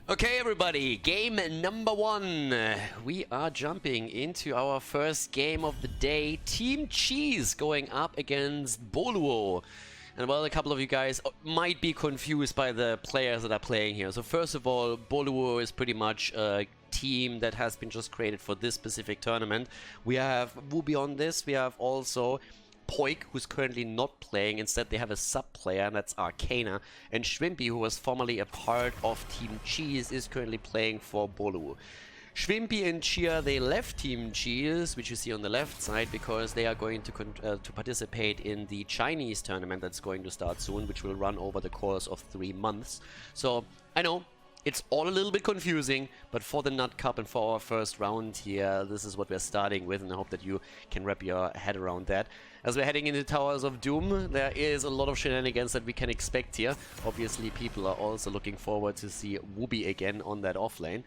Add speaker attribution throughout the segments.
Speaker 1: Okay, everybody, game number one. We are jumping into our first game of the day. Team Cheese going up against Boluo. And well, a couple of you guys might be confused by the players that are playing here. So first of all, Boluo is pretty much a team that has been just created for this specific tournament. We have Wubi on this. We have also Poik, who's currently not playing. Instead, they have a sub-player, and that's Arcana. And Schwimpy, who was formerly a part of Team Cheese, is currently playing for Boluo. Schwimpy and Chia, they left Team Cheese, which you see on the left side, because they are going to participate in the Chinese tournament that's going to start soon, which will run over the course of 3 months. So, I know, it's all a little bit confusing, but for the Nut Cup and for our first round here, this is what we're starting with, and I hope that you can wrap your head around that. As we're heading into Towers of Doom, there is a lot of shenanigans that we can expect here. Obviously, people are also looking forward to see Wubi again on that offlane.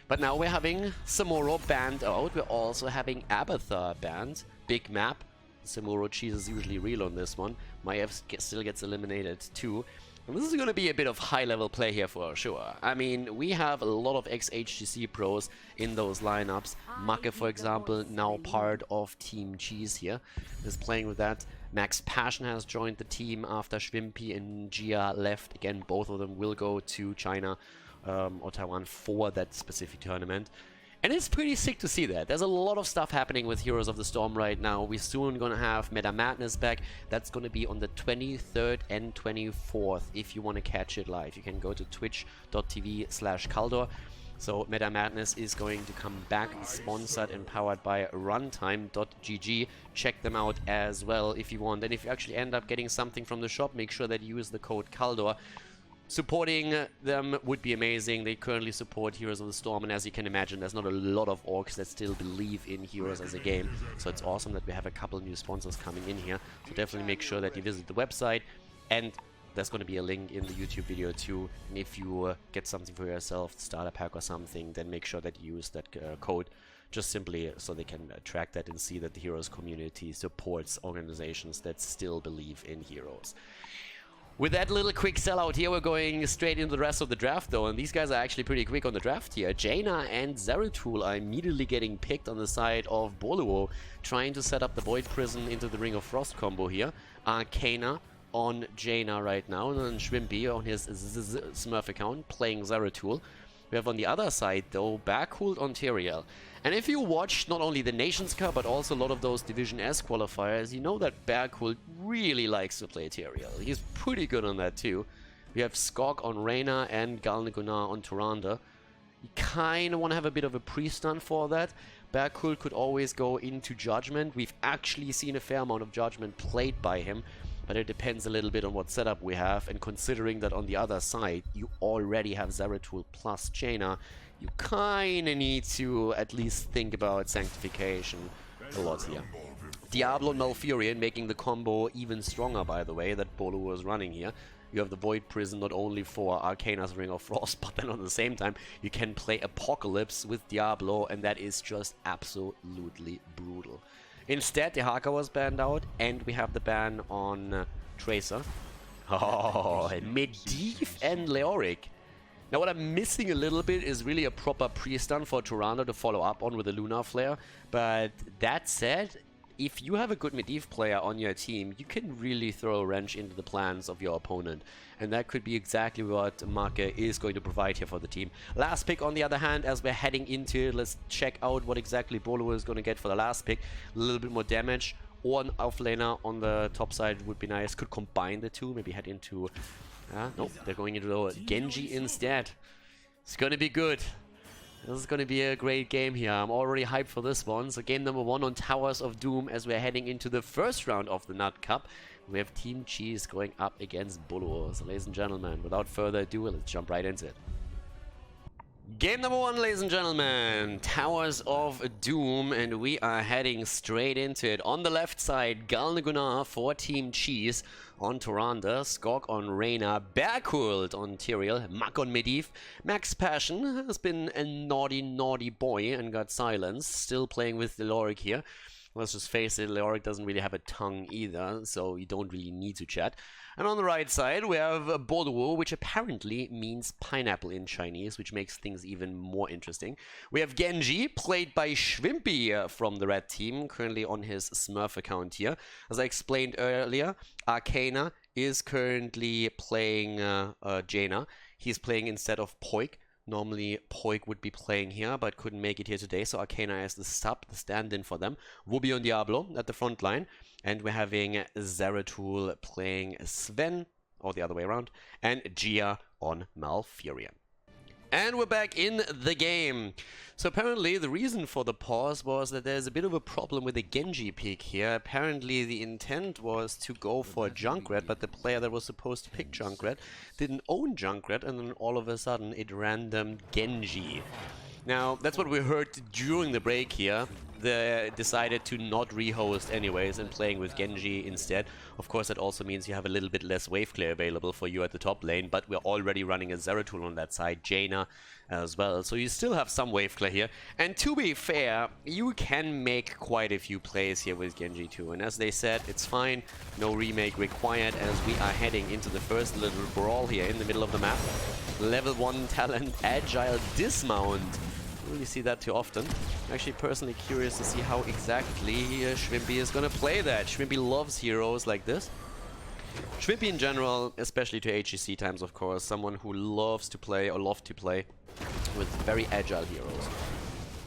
Speaker 1: But now we're having Samuro banned out. We're also having Abathar banned. Big map. Samuro Cheese is usually real on this one. Maiev still gets eliminated too. And this is going to be a bit of high-level play here for sure. I mean, we have a lot of ex-HGC pros in those lineups. Make, for example, now part of Team Cheese here, is playing with that. Max Passion has joined the team after Schwimpy and Gia left. Again, both of them will go to China or Taiwan for that specific tournament. And it's pretty sick to see that. There's a lot of stuff happening with Heroes of the Storm right now. We're soon going to have Meta Madness back. That's going to be on the 23rd and 24th. If you want to catch it live, you can go to twitch.tv/Khaldor. So Meta Madness is going to come back, sponsored and powered by runtime.gg. Check them out as well if you want. And if you actually end up getting something from the shop, make sure that you use the code Khaldor. Supporting them would be amazing. They currently support Heroes of the Storm, and as you can imagine, there's not a lot of orcs that still believe in Heroes as a game. So it's awesome that we have a couple new sponsors coming in here. So definitely make sure that you visit the website, and there's going to be a link in the YouTube video too. And if you get something for yourself, starter pack or something, then make sure that you use that code, just simply so they can track that and see that the Heroes community supports organizations that still believe in Heroes. With that little quick sellout here, we're going straight into the rest of the draft though, and these guys are actually pretty quick on the draft here. Jaina and Zeratul are immediately getting picked on the side of Boluo, trying to set up the Void Prison into the Ring of Frost combo here. Arcana on Jaina right now, and then Schwimpy on his Smurf account playing Zeratul. We have on the other side though, Backhold on Tyrael. And if you watch not only the Nations Cup but also a lot of those Division S qualifiers, you know that Backhold really likes to play Tyrael. He's pretty good on that too. We have Skog on Reyna and Galnagunar on Tyrande. You kind of want to have a bit of a pre-stun for that. Backhold could always go into Judgment. We've actually seen a fair amount of Judgment played by him, but it depends a little bit on what setup we have, and considering that on the other side you already have Zeratul plus Jaina, you kinda need to at least think about Sanctification a lot here. Diablo and Malfurion making the combo even stronger, by the way, that Boluo was running here. You have the Void Prison not only for Arcana's Ring of Frost, but then at the same time you can play Apocalypse with Diablo, and that is just absolutely brutal. Instead, the Haka was banned out, and we have the ban on Tracer. Oh, and Medivh and Leoric. Now what I'm missing a little bit is really a proper pre-stun for Tyrande to follow up on with a Lunar Flare. But that said, if you have a good Medivh player on your team, you can really throw a wrench into the plans of your opponent. And that could be exactly what Make is going to provide here for the team. Last pick, on the other hand, as we're heading into it, let's check out what exactly Boluo is going to get for the last pick. A little bit more damage, or an offlaner on the top side would be nice. Could combine the two, maybe head into... nope, they're going into Genji instead. It's going to be good. This is going to be a great game here. I'm already hyped for this one. So game number 1 on Towers of Doom as we're heading into the first round of the Nut Cup. We have Team Cheese going up against Boluo. So ladies and gentlemen, without further ado, let's jump right into it. Game number 1, ladies and gentlemen, Towers of Doom, and we are heading straight into it. On the left side, Galnagunar for Team Cheese on Tyrande, Skog on Reyna, Backhold on Tyrael, Mak on Medivh. Max Passion has been a naughty boy and got silenced, still playing with Leoric here. let's just face it, Leoric doesn't really have a tongue either, so you don't really need to chat. And on the right side, we have Boluo, which apparently means pineapple in Chinese, which makes things even more interesting. We have Genji, played by Schwimpy from the red team, currently on his Smurf account here. As I explained earlier, Arcana is currently playing Jaina. He's playing instead of Poik. Normally, Poik would be playing here, but couldn't make it here today, so Arcana is the sub, the stand-in for them. Wubi and Diablo at the front line. And we're having Zeratul playing Sven, or the other way around, and Gia on Malfurion. And we're back in the game. So apparently the reason for the pause was that there's a bit of a problem with the Genji pick here. Apparently the intent was to go for Junkrat, but the player that was supposed to pick Junkrat didn't own Junkrat, and then all of a sudden it randomed Genji. Now, that's what we heard during the break here. They decided to not rehost anyways and playing with Genji instead. Of course, that also means you have a little bit less wave clear available for you at the top lane, but we're already running a Zeratul on that side, Jaina as well. So you still have some wave clear here. And to be fair, you can make quite a few plays here with Genji too. And as they said, it's fine, no remake required as we are heading into the first little brawl here in the middle of the map. Level 1 talent, Agile Dismount. Don't really see that too often. I'm actually personally curious to see how exactly Schwimpy is gonna play that. Schwimpy loves heroes like this. Schwimpy in general, especially to HGC times of course, someone who loves to play or loved to play with very agile heroes.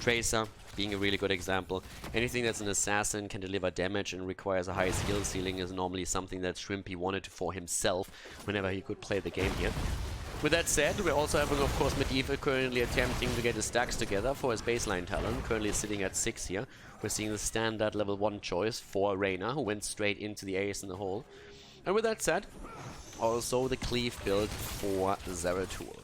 Speaker 1: Tracer being a really good example. Anything that's an assassin, can deliver damage and requires a high skill ceiling is normally something that Schwimpy wanted for himself whenever he could play the game here. With that said, we're also having, of course, Medivh currently attempting to get his stacks together for his baseline talent, currently sitting at 6 here. We're seeing the standard level 1 choice for Reyna, who went straight into the ace in the hole. And with that said, also the cleave build for Zeratul.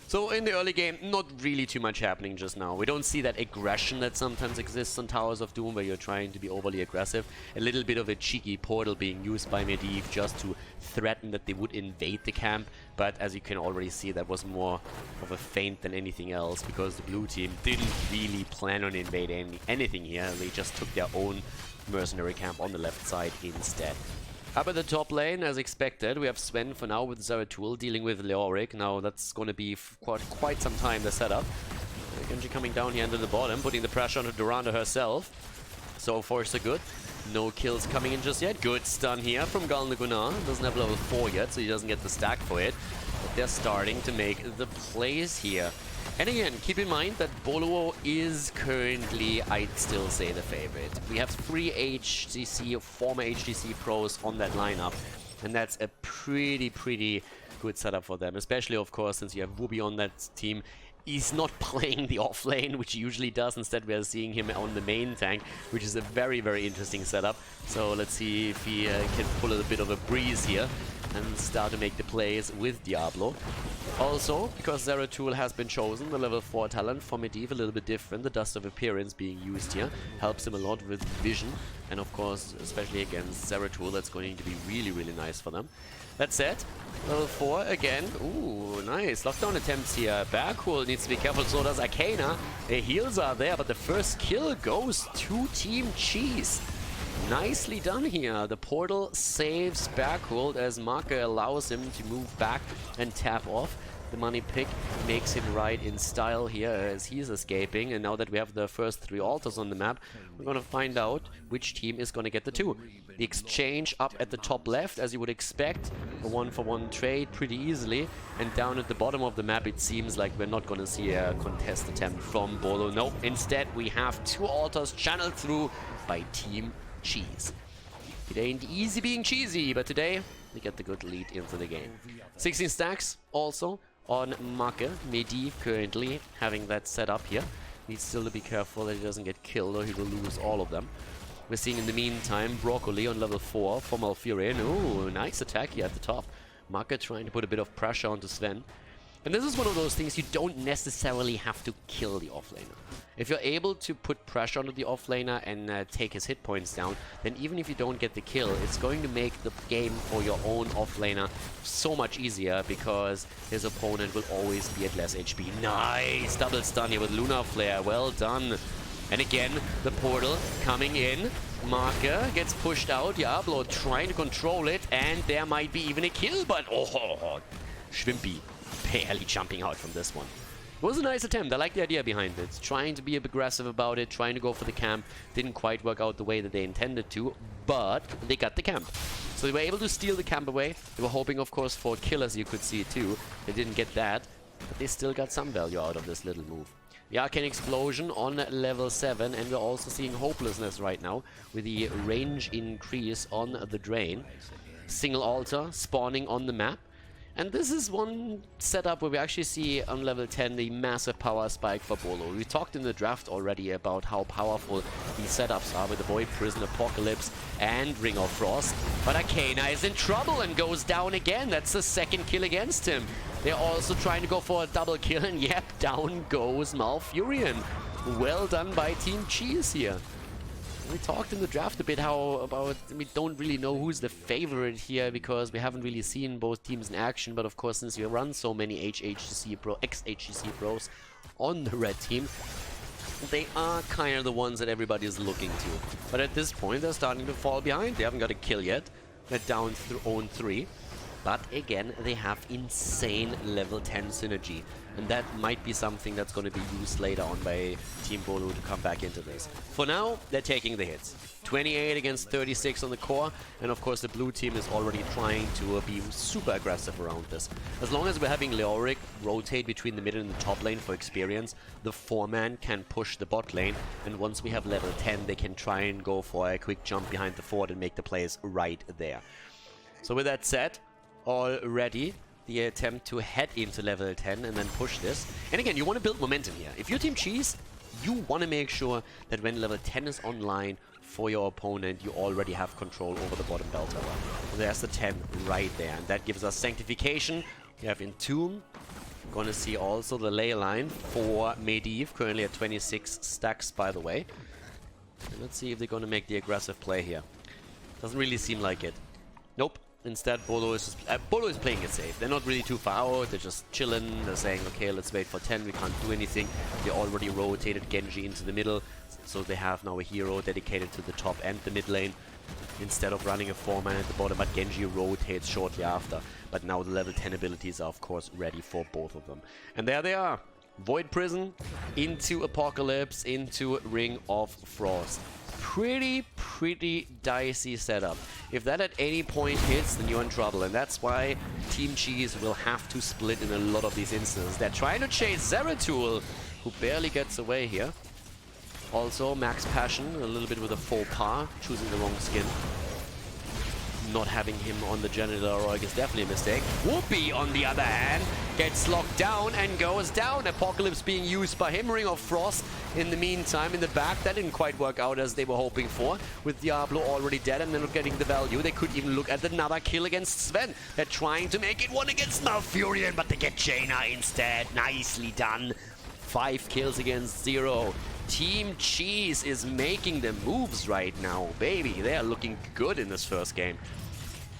Speaker 1: So in the early game, not really too much happening just now. We don't see that aggression that sometimes exists on Towers of Doom where you're trying to be overly aggressive. A little bit of a cheeky portal being used by Medivh just to threaten that they would invade the camp. But as you can already see, that was more of a feint than anything else because the blue team didn't really plan on invading anything here. They just took their own mercenary camp on the left side instead. Up at the top lane, as expected, we have Sven for now with Zeratul dealing with Leoric. Now that's going to be quite some time, the setup. Genji coming down here into the bottom, putting the pressure on Duranda herself. So far so good. No kills coming in just yet. Good stun here from Galnagunar. Doesn't have level 4 yet, so he doesn't get the stack for it. But they're starting to make the plays here. And again, keep in mind that Boluo is currently, I'd still say, the favorite. We have 3 HGC, former HGC pros on that lineup, and that's a pretty good setup for them, especially, of course, since you have Wubi on that team. He's not playing the off lane, which he usually does. Instead, we are seeing him on the main tank, which is a very interesting setup. So let's see if he can pull a bit of a breeze here and start to make the plays with Diablo. Also, because Zeratul has been chosen, the level 4 talent for Medivh, a little bit different. The Dust of Appearance being used here helps him a lot with vision. And of course, especially against Zeratul, that's going to be really nice for them. That said, level 4 again. Ooh, nice. Lockdown attempts here. Berghul needs to be careful, so does Arcana. The heals are there, but the first kill goes to Team Cheese. Nicely done here. The portal saves Berghul as Marker allows him to move back and tap off. The money pick makes him ride in style here as he's escaping. And now that we have the first 3 altars on the map, we're going to find out which team is going to get the 2. The exchange up at the top left, as you would expect. A 1-for-1 trade pretty easily. And down at the bottom of the map, it seems like we're not going to see a contest attempt from Boluo. No, instead we have 2 altars channeled through by Team Cheese. It ain't easy being cheesy, but today we get the good lead into the game. 16 stacks also on Marke. Medivh currently having that set up here. Needs still to be careful that he doesn't get killed or he will lose all of them. We're seeing in the meantime Broccoli on level 4 for Malfurion. Ooh, nice attack here at the top. Marke trying to put a bit of pressure onto Sven. And this is one of those things you don't necessarily have to kill the offlaner. If you're able to put pressure onto the offlaner and take his hit points down, then even if you don't get the kill, it's going to make the game for your own offlaner so much easier because his opponent will always be at less HP. Nice! Double stun here with Lunar Flare. Well done. And again, the portal coming in. Marker gets pushed out. Diablo trying to control it, and there might be even a kill, but oh, Schwimpy barely jumping out from this one. It was a nice attempt. I like the idea behind it. Trying to be aggressive about it, trying to go for the camp. Didn't quite work out the way that they intended to, but they got the camp. So they were able to steal the camp away. They were hoping, of course, for a kill, as you could see too. They didn't get that, but they still got some value out of this little move. The Arcane Explosion on level 7, and we're also seeing Hopelessness right now with the range increase on the Drain. Single altar spawning on the map. And this is one setup where we actually see on level 10 the massive power spike for Boluo. We talked in the draft already about how powerful these setups are with the Void Prison, Apocalypse, and Ring of Frost. But Arcana is in trouble and goes down again. That's the second kill against him. They're also trying to go for a double kill, and yep, down goes Malfurion. Well done by Team Cheese here. We talked in the draft a bit we don't really know who's the favorite here because we haven't really seen both teams in action. But of course, since we run so many ex-HGC pros on the red team, they are kind of the ones that everybody is looking to. But at this point, they're starting to fall behind. They haven't got a kill yet. They're down own 3. But again, they have insane level 10 synergy. And that might be something that's going to be used later on by Team Boluo to come back into this. For now, they're taking the hits. 28 against 36 on the core. And of course, the blue team is already trying to be super aggressive around this. As long as we're having Leoric rotate between the mid and the top lane for experience, the 4-man can push the bot lane. And once we have level 10, they can try and go for a quick jump behind the fort and make the plays right there. So with that said, already the attempt to head into level 10 and then push this. And again, you want to build momentum here. If you're Team Cheese, you want to make sure that when level 10 is online for your opponent, you already have control over the bottom bell tower. So there's the 10 right there, and that gives us Sanctification. We have Entomb. Gonna see also the ley line for Medivh, currently at 26 stacks, by the way. And let's see if they're gonna make the aggressive play here. Doesn't really seem like it. Nope. Instead, Boluo is playing it safe. They're not really too far out. They're just chilling. They're saying, okay, let's wait for 10. We can't do anything. They already rotated Genji into the middle. So they have now a hero dedicated to the top and the mid lane instead of running a 4-man at the bottom. But Genji rotates shortly after. But now the level 10 abilities are, of course, ready for both of them. And there they are. Void Prison into Apocalypse into Ring of Frost. Pretty dicey setup. If that at any point hits, then you're in trouble. And that's why Team Cheese will have to split in a lot of these instances. They're trying to chase Zeratul, who barely gets away here. Also, Max Passion, a little bit with a faux pas, choosing the wrong skin. Not having him on the Genital Heroic is definitely a mistake. Whoopi, on the other hand, gets locked down and goes down. Apocalypse being used by him. Ring of Frost in the meantime in the back. That didn't quite work out as they were hoping for. With Diablo already dead and they're not getting the value. They could even look at another kill against Sven. They're trying to make it one against Malfurion, but they get Jaina instead. Nicely done. 5 kills against 0. Team Cheese is making the moves right now, baby. They are looking good in this first game.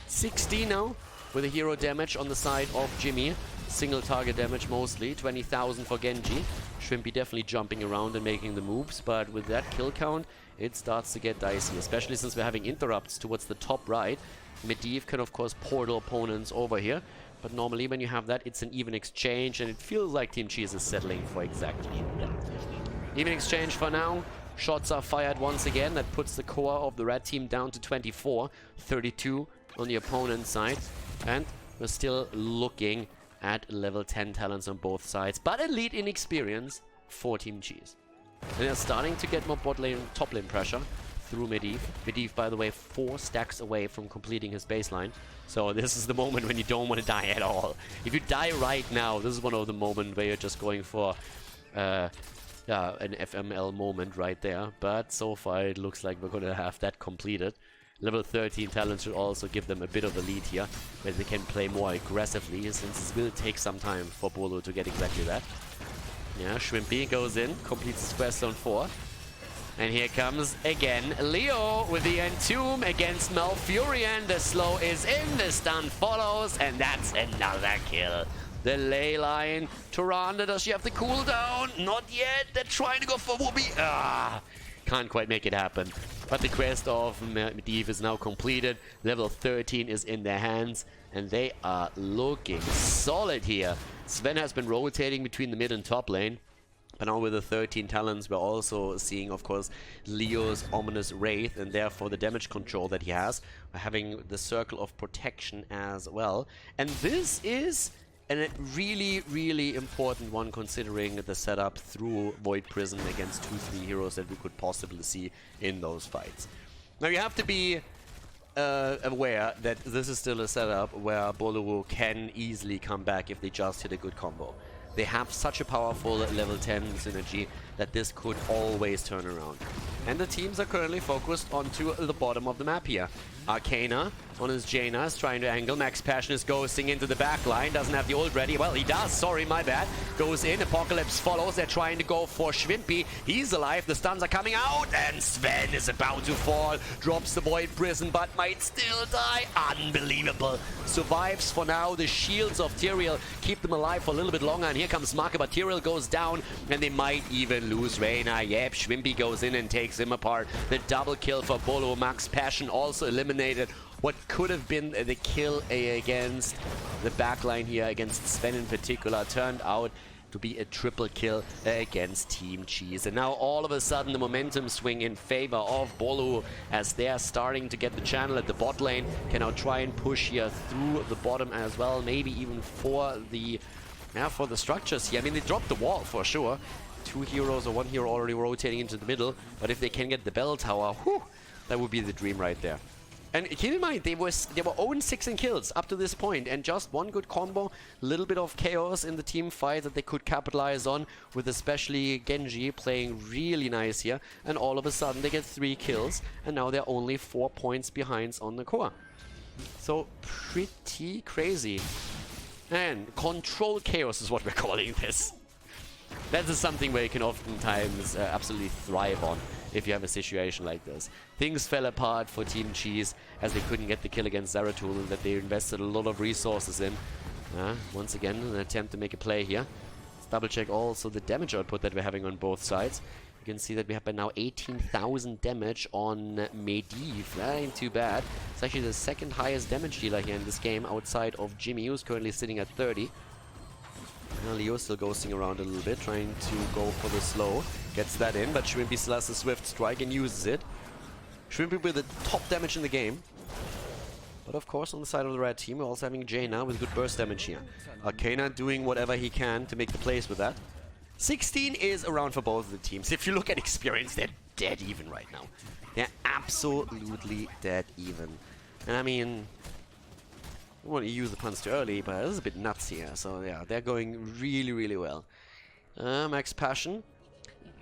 Speaker 1: 60 now, with a hero damage on the side of Jimmy. Single target damage mostly, 20,000 for Genji. Shrimpy definitely jumping around and making the moves, but with that kill count, it starts to get dicey, especially since we're having interrupts towards the top right. Medivh can, of course, portal opponents over here, but normally when you have that, it's an even exchange, and it feels like Team Cheese is settling for exactly that. Even exchange for now. Shots are fired once again. That puts the core of the red team down to 24. 32 on the opponent's side. And we're still looking at level 10 talents on both sides. But elite in experience for Team Cheese. And they're starting to get more bot lane, top lane pressure through Medivh. Medivh, by the way, 4 stacks away from completing his baseline. So this is the moment when you don't want to die at all. If you die right now, this is one of the moments where you're just going for... yeah, an FML moment right there, but so far it looks like we're going to have that completed. Level 13 talent should also give them a bit of a lead here, where they can play more aggressively, since it will take some time for Boluo to get exactly that. Yeah, Shrimpy goes in, completes his quest on 4. And here comes again Leo with the Entomb against Malfurion. The slow is in, the stun follows, and that's another kill. The ley line. Tyrande, does she have the cooldown? Not yet. They're trying to go for Whoopi. Ah, can't quite make it happen. But the quest of Medivh is now completed. Level 13 is in their hands, and they are looking solid here. Sven has been rotating between the mid and top lane. But now with the 13 talents, we're also seeing, of course, Leo's ominous Wraith, and therefore the damage control that he has. We're having the Circle of Protection as well. And this is a really, really important one, considering the setup through Void Prison against 2-3 heroes that we could possibly see in those fights. Now you have to be aware that this is still a setup where Boluo can easily come back if they just hit a good combo. They have such a powerful level 10 synergy that this could always turn around. And the teams are currently focused onto the bottom of the map here. Arcana on his Jaina is trying to angle. Max Passion is ghosting into the back line. Doesn't have the ult ready. Well, he does. Sorry, my bad. Goes in. Apocalypse follows. They're trying to go for Schwimpy. He's alive. The stuns are coming out. And Sven is about to fall. Drops the Void Prison, but might still die. Unbelievable. Survives for now. The shields of Tyrael keep them alive for a little bit longer. And here comes Marker, but Tyrael goes down. And they might even lose Reyna. Yep, Schwimpy goes in and takes him apart. The double kill for Boluo. Max Passion also eliminated. What could have been the kill against the backline here, against Sven in particular, turned out to be a triple kill against Team Cheese. And now all of a sudden the momentum swing in favor of Boluo, as they are starting to get the channel at the bot lane. Can now try and push here through the bottom as well, maybe even for the structures here. I mean, they dropped the wall for sure. 2 heroes or 1 hero already rotating into the middle, but if they can get the bell tower, whew, that would be the dream right there. And keep in mind, they were 0-6 in kills up to this point, and just one good combo, a little bit of chaos in the team fight that they could capitalize on, with especially Genji playing really nice here, and all of a sudden they get 3 kills, and now they're only 4 points behind on the core. So pretty crazy. And control chaos is what we're calling this. That is something where you can oftentimes absolutely thrive on if you have a situation like this. Things fell apart for Team Cheese as they couldn't get the kill against Zeratul that they invested a lot of resources in. Once again, an attempt to make a play here. Let's double check also the damage output that we're having on both sides. You can see that we have by now 18,000 damage on Medivh. That ain't too bad. It's actually the second highest damage dealer here in this game, outside of Jimmy, who's currently sitting at 30. Leo still ghosting around a little bit, trying to go for the slow. Gets that in, but Schwimpy still has a swift strike and uses it. Schwimpy with the top damage in the game. But of course, on the side of the red team, we're also having Jaina with good burst damage here. Arcana doing whatever he can to make the plays with that. 16 is around for both of the teams. If you look at experience, they're dead even right now. They're absolutely dead even. And I mean, I don't want to use the puns too early, but this is a bit nuts here. So yeah, they're going really, really well. Max Passion.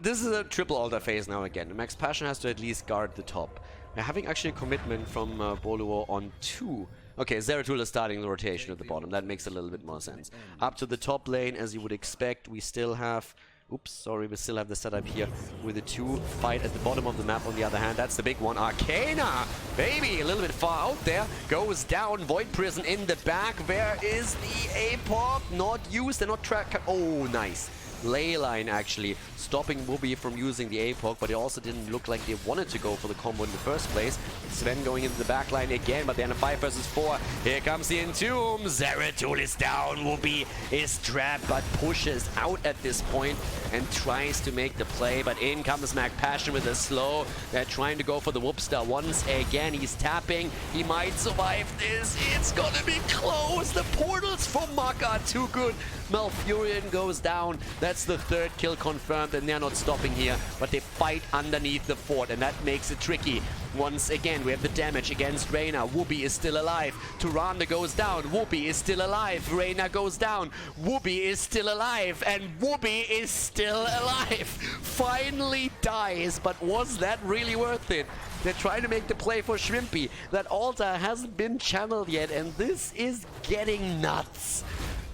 Speaker 1: This is a triple altar phase now again. Max Passion has to at least guard the top. We're having actually a commitment from Boluo on 2. Okay, Zeratul is starting the rotation at the bottom. That makes a little bit more sense. Up to the top lane, as you would expect, we still have... Oops, sorry, we still have the setup here with the 2 fight at the bottom of the map. On the other hand, that's the big one. Arcana, baby, a little bit far out there. Goes down, Void Prison in the back. Where is the APOC? Not used and not tracked. Oh, nice. Leyline actually stopping Whoopi from using the APOC, but it also didn't look like they wanted to go for the combo in the first place. Sven going into the backline again, but they're in a 5 versus 4. Here comes the Entomb. Zeratul is down. Whoopi is trapped, but pushes out at this point and tries to make the play. But in comes Mac Passion with a slow. They're trying to go for the Whoopster once again. He's tapping. He might survive this. It's gonna be close. The portals for Maka are too good. Malfurion goes down. That's the 3rd kill confirmed, and they're not stopping here, but they fight underneath the fort, and that makes it tricky. Once again, we have the damage against Reyna. Whoopi is still alive. Tyrande goes down. Whoopi is still alive. Reyna goes down. Whoopi is still alive, and Whoopi is still alive. Finally dies, but was that really worth it? They're trying to make the play for Schwimpy. That altar hasn't been channeled yet, and this is getting nuts.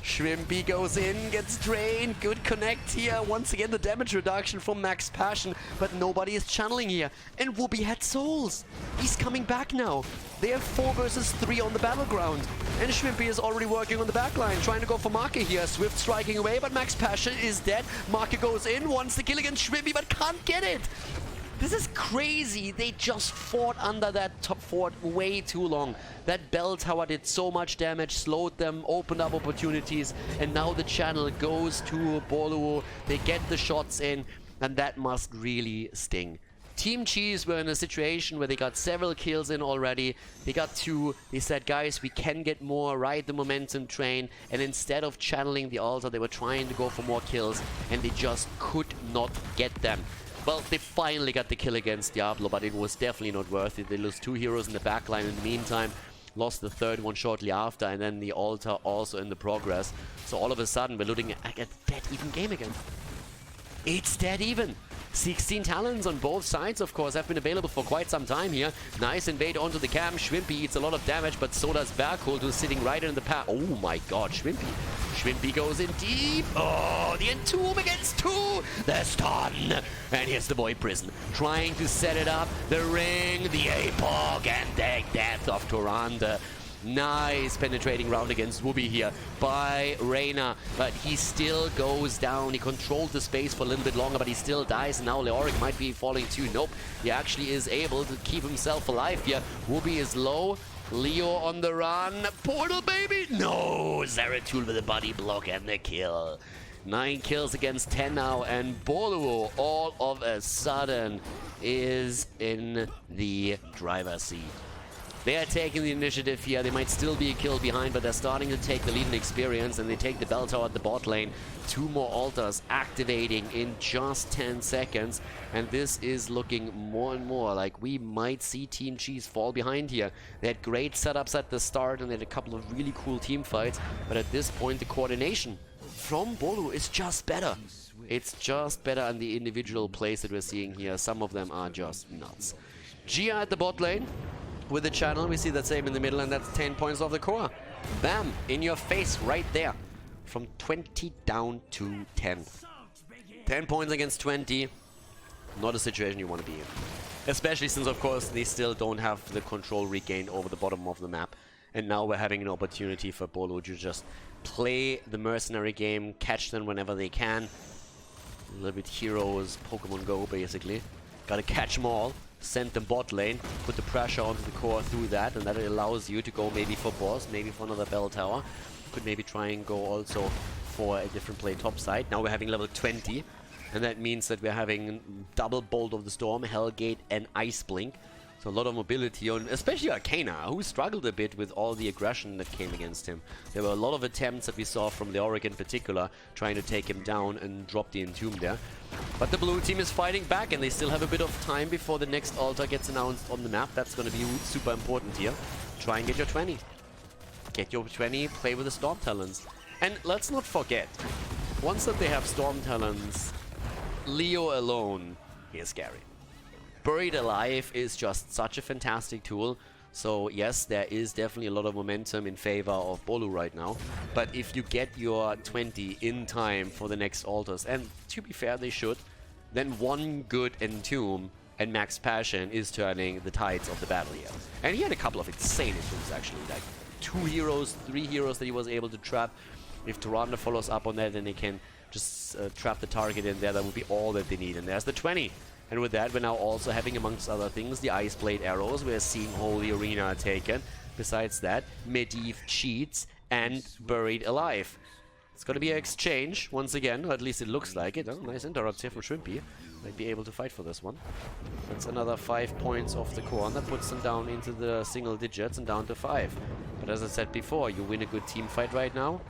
Speaker 1: Schwimpy goes in, gets drained, good connect here. Once again, the damage reduction from Max Passion, but nobody is channeling here. And Whoopi had souls. He's coming back now. They have 4 versus 3 on the battleground. And Schwimpy is already working on the backline, trying to go for Marke here. Swift striking away, but Max Passion is dead. Marke goes in, wants the kill against Schwimpy, but can't get it. This is crazy. They just fought under that top fort way too long. That bell tower did so much damage, slowed them, opened up opportunities, and now the channel goes to Boluo. They get the shots in, and that must really sting. Team Cheese were in a situation where they got several kills in already. They got 2. They said, guys, we can get more, ride the momentum train. And instead of channeling the altar, they were trying to go for more kills, and they just could not get them. Well, they finally got the kill against Diablo, but it was definitely not worth it. They lost 2 heroes in the backline in the meantime, lost the 3rd one shortly after, and then the altar also in the progress. So all of a sudden, we're looking at a dead even game again. It's dead even. 16 talents on both sides, of course, have been available for quite some time here. Nice invade onto the camp. Schwimpy eats a lot of damage, but so does Bergholt, who's sitting right in the path. Oh my god, Schwimpy. Schwimpy goes in deep. Oh, the entomb against 2. The stun. And here's the Void Prison, trying to set it up. The ring, the Apoc, and the death of Toranda. Nice penetrating round against Wooby here by Reyna, but he still goes down. He controlled the space for a little bit longer, but he still dies. And now Leoric might be falling too. Nope, he actually is able to keep himself alive here. Wooby is low. Leo on the run. Portal, baby! No! Zeratul with a body block and the kill. 9 kills against 10 now, and Boluo all of a sudden is in the driver's seat. They are taking the initiative here. They might still be a kill behind, but they're starting to take the lead in experience, and they take the bell tower at the bot lane. 2 more altars activating in just 10 seconds, and this is looking more and more like we might see Team Cheese fall behind here. They had great setups at the start, and they had a couple of really cool team fights, but at this point the coordination from Boluo is just better. It's just better on the individual plays that we're seeing here. Some of them are just nuts. Gia at the bot lane. With the channel, we see that same in the middle, and that's 10 points off the core. Bam! In your face right there. From 20 down to 10. 10 points against 20. Not a situation you want to be in. Especially since, of course, they still don't have the control regained over the bottom of the map. And now we're having an opportunity for Boluo to just play the mercenary game, catch them whenever they can. A little bit heroes, Pokemon Go, basically. Gotta catch them all. Send them bot lane, put the pressure onto the core through that, and that allows you to go maybe for boss, maybe for another bell tower. Could maybe try and go also for a different play top side. Now we're having level 20, and that means that we're having double Bolt of the Storm, Hellgate, and Ice Blink. So a lot of mobility on, especially Arcana, who struggled a bit with all the aggression that came against him. There were a lot of attempts that we saw from Leoric in particular, trying to take him down and drop the Entomb there. But the blue team is fighting back, and they still have a bit of time before the next altar gets announced on the map. That's going to be super important here. Try and get your 20. Get your 20, play with the Storm Talons. And let's not forget, once that they have Storm Talons, Leo alone is scary. Buried Alive is just such a fantastic tool. So yes, there is definitely a lot of momentum in favor of Boluo right now. But if you get your 20 in time for the next altars, and to be fair, they should, then one good Entomb and Max Passion is turning the tides of the battle here. And he had a couple of insane Entombs actually, like 2 heroes, 3 heroes that he was able to trap. If Toranda follows up on that, then they can just trap the target in there. That would be all that they need. And there's the 20. And with that, we're now also having, amongst other things, the Ice Blade arrows. We're seeing Holy Arena taken. Besides that, Medivh cheats and Buried Alive. It's going to be an exchange once again, or at least it looks like it. Oh, nice interrupt here from Shrimpy. Might be able to fight for this one. That's another 5 points off the core, and that puts them down into the single digits and down to 5. But as I said before, you win a good team fight right now,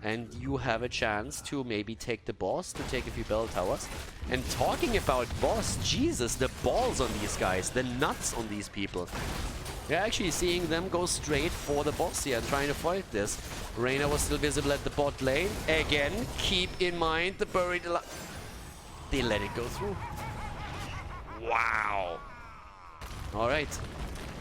Speaker 1: and you have a chance to maybe take the boss, to take a few bell towers. And talking about boss, Jesus, the balls on these guys, the nuts on these people. You're actually seeing them go straight for the boss here and trying to fight this. Reyna was still visible at the bot lane. Again, keep in mind the Buried Alive. They let it go through. Wow. Alright.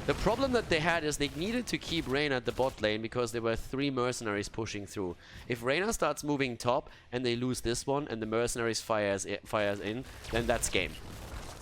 Speaker 1: The problem that they had is they needed to keep Reyna at the bot lane because there were 3 mercenaries pushing through. If Reyna starts moving top and they lose this one and the mercenaries fires in, then that's game.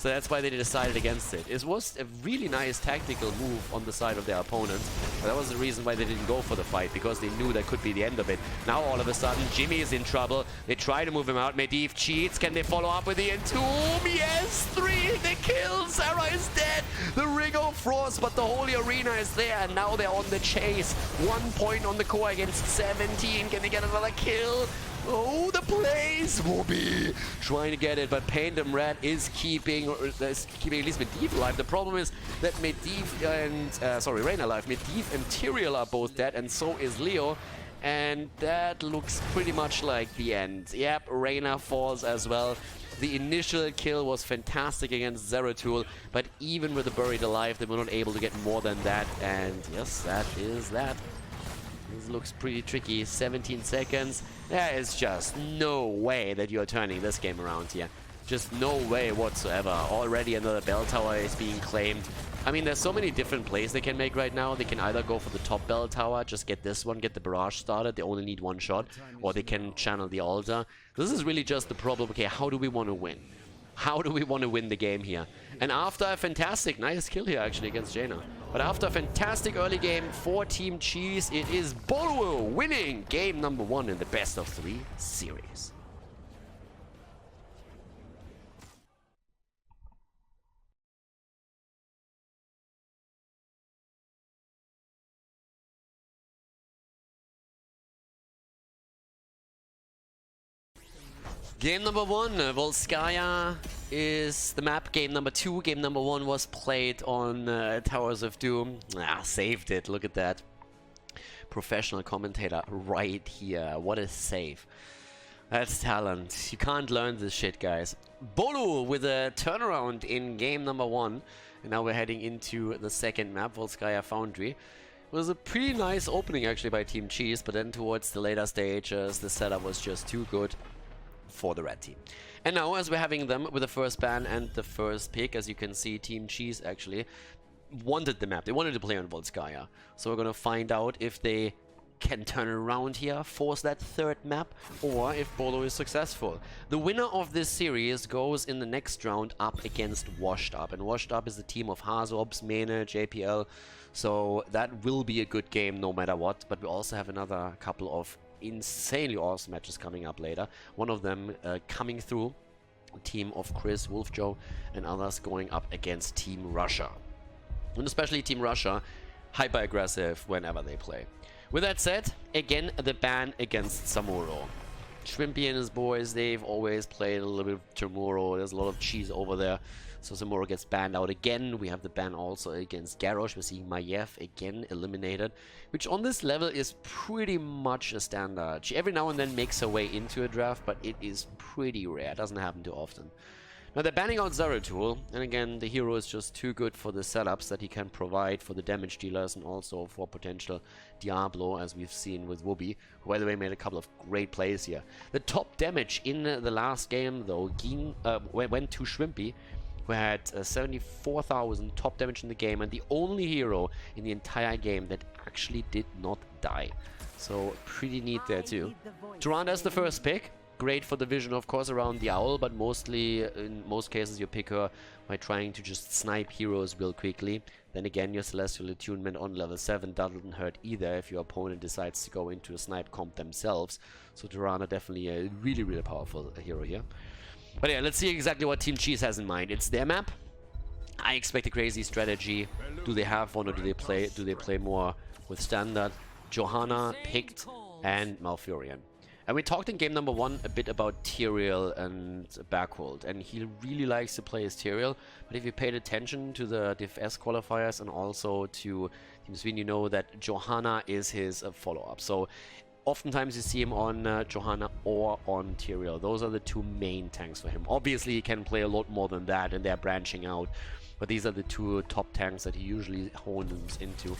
Speaker 1: So that's why they decided against it. It was a really nice tactical move on the side of their opponent. But that was the reason why they didn't go for the fight, because they knew that could be the end of it. Now all of a sudden, Jimmy is in trouble. They try to move him out. Medivh cheats. Can they follow up with the Entomb? Yes! 3! They kill! Sarah is dead! The Ring of Frost, but the Holy Arena is there, and now they're on the chase. 1 point on the core against 17. Can they get another kill? Oh, the plays! Whoopi trying to get it, but Phantom Rat is keeping at least Medivh alive. The problem is that Medivh and Reina alive. Medivh and Tyrael are both dead, and so is Leo. And that looks pretty much like the end. Yep, Reina falls as well. The initial kill was fantastic against Zeratul, but even with the Buried Alive, they were not able to get more than that. And yes, that is that. This looks pretty tricky. 17 seconds. There is just no way that you're turning this game around here. Just no way whatsoever. Already another bell tower is being claimed. I mean, there's so many different plays they can make right now. They can either go for the top bell tower, just get this one, get the barrage started. They only need one shot. Or they can channel the altar. This is really just the problem. Okay, how do we want to win? How do we want to win the game here? And after a fantastic, nice kill here actually against Jaina. But after a fantastic early game for Team Cheese, it is Boluo winning game number 1 in the best of 3 series. Game number 1, Volskaya is the map. Game number 2, game number 1 was played on Towers of Doom. Ah, saved it, look at that. Professional commentator right here, what a save. That's talent, you can't learn this shit, guys. Boluo with a turnaround in game number 1. And now we're heading into the second map, Volskaya Foundry. It was a pretty nice opening actually by Team Cheese, but then towards the later stages, the setup was just too good for the red team. And now, as we're having them with the first ban and the first pick, as you can see, Team Cheese actually wanted the map. They wanted to play on Volskaya. So we're going to find out if they can turn around here, force that third map, or if Boluo is successful. The winner of this series goes in the next round up against Washed Up. And Washed Up is the team of Hazobs, Mene, JPL. So that will be a good game no matter what. But we also have another couple of insanely awesome matches coming up later. One of them coming through, team of Chris, Wolfjoe, and others going up against Team Russia. And especially Team Russia, hyper aggressive whenever they play. With that said, again the ban against Samuro. Shrimpy and his boys, they've always played a little bit of Tomorrow. There's a lot of cheese over there. So Samuro gets banned out again. We have the ban also against Garrosh. We're seeing Maiev again eliminated, which on this level is pretty much a standard. She every now and then makes her way into a draft, but it is pretty rare. It doesn't happen too often. Now they're banning out Zeratul, and again the hero is just too good for the setups that he can provide for the damage dealers and also for potential Diablo, as we've seen with Whoopi, who by the way made a couple of great plays here. The top damage in the last game though went to Shrimpy, who had 74,000 top damage in the game, and the only hero in the entire game that actually did not die. So pretty neat there too. Tyrande is the first pick. Great for the vision, of course, around the owl, but mostly, in most cases, you pick her by trying to just snipe heroes real quickly. Then again, your Celestial Attunement on level 7 doesn't hurt either if your opponent decides to go into a snipe comp themselves. So Tyrande definitely a really, really powerful hero here. But yeah, let's see exactly what Team Cheese has in mind. It's their map. I expect a crazy strategy. Do they have one, or do they play more with standard? Johanna picked and Malfurion. And we talked in game number 1 a bit about Tyrael and Backhold, and he really likes to play as Tyrael. But if you paid attention to the DFS qualifiers and also to Team Sweden, you know that Johanna is his follow-up. So oftentimes you see him on Johanna or on Tyrael. Those are the two main tanks for him. Obviously he can play a lot more than that, and they're branching out. But these are the two top tanks that he usually hones into.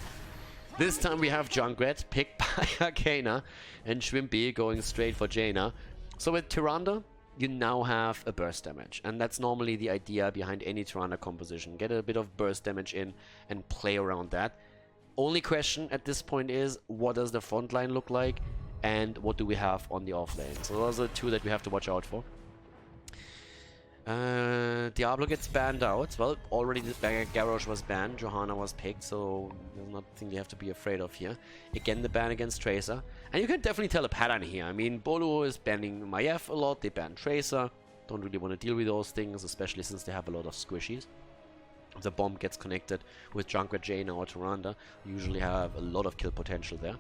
Speaker 1: This time we have Junkrat picked by Arcana and Shrimpy going straight for Jaina. So with Tyrande, you now have a burst damage, and that's normally the idea behind any Tyrande composition. Get a bit of burst damage in and play around that. Only question at this point is, what does the front line look like, and what do we have on the off lane? So those are the two that we have to watch out for. Diablo gets banned out. Well, already the Garrosh was banned, Johanna was picked, so there's nothing you have to be afraid of here. Again, the ban against Tracer. And you can definitely tell a pattern here. I mean, Boluo is banning Maiev a lot, they ban Tracer. Don't really want to deal with those things, especially since they have a lot of squishies. If the bomb gets connected with Junkrat, Jaina or Tyrande, you usually have a lot of kill potential there.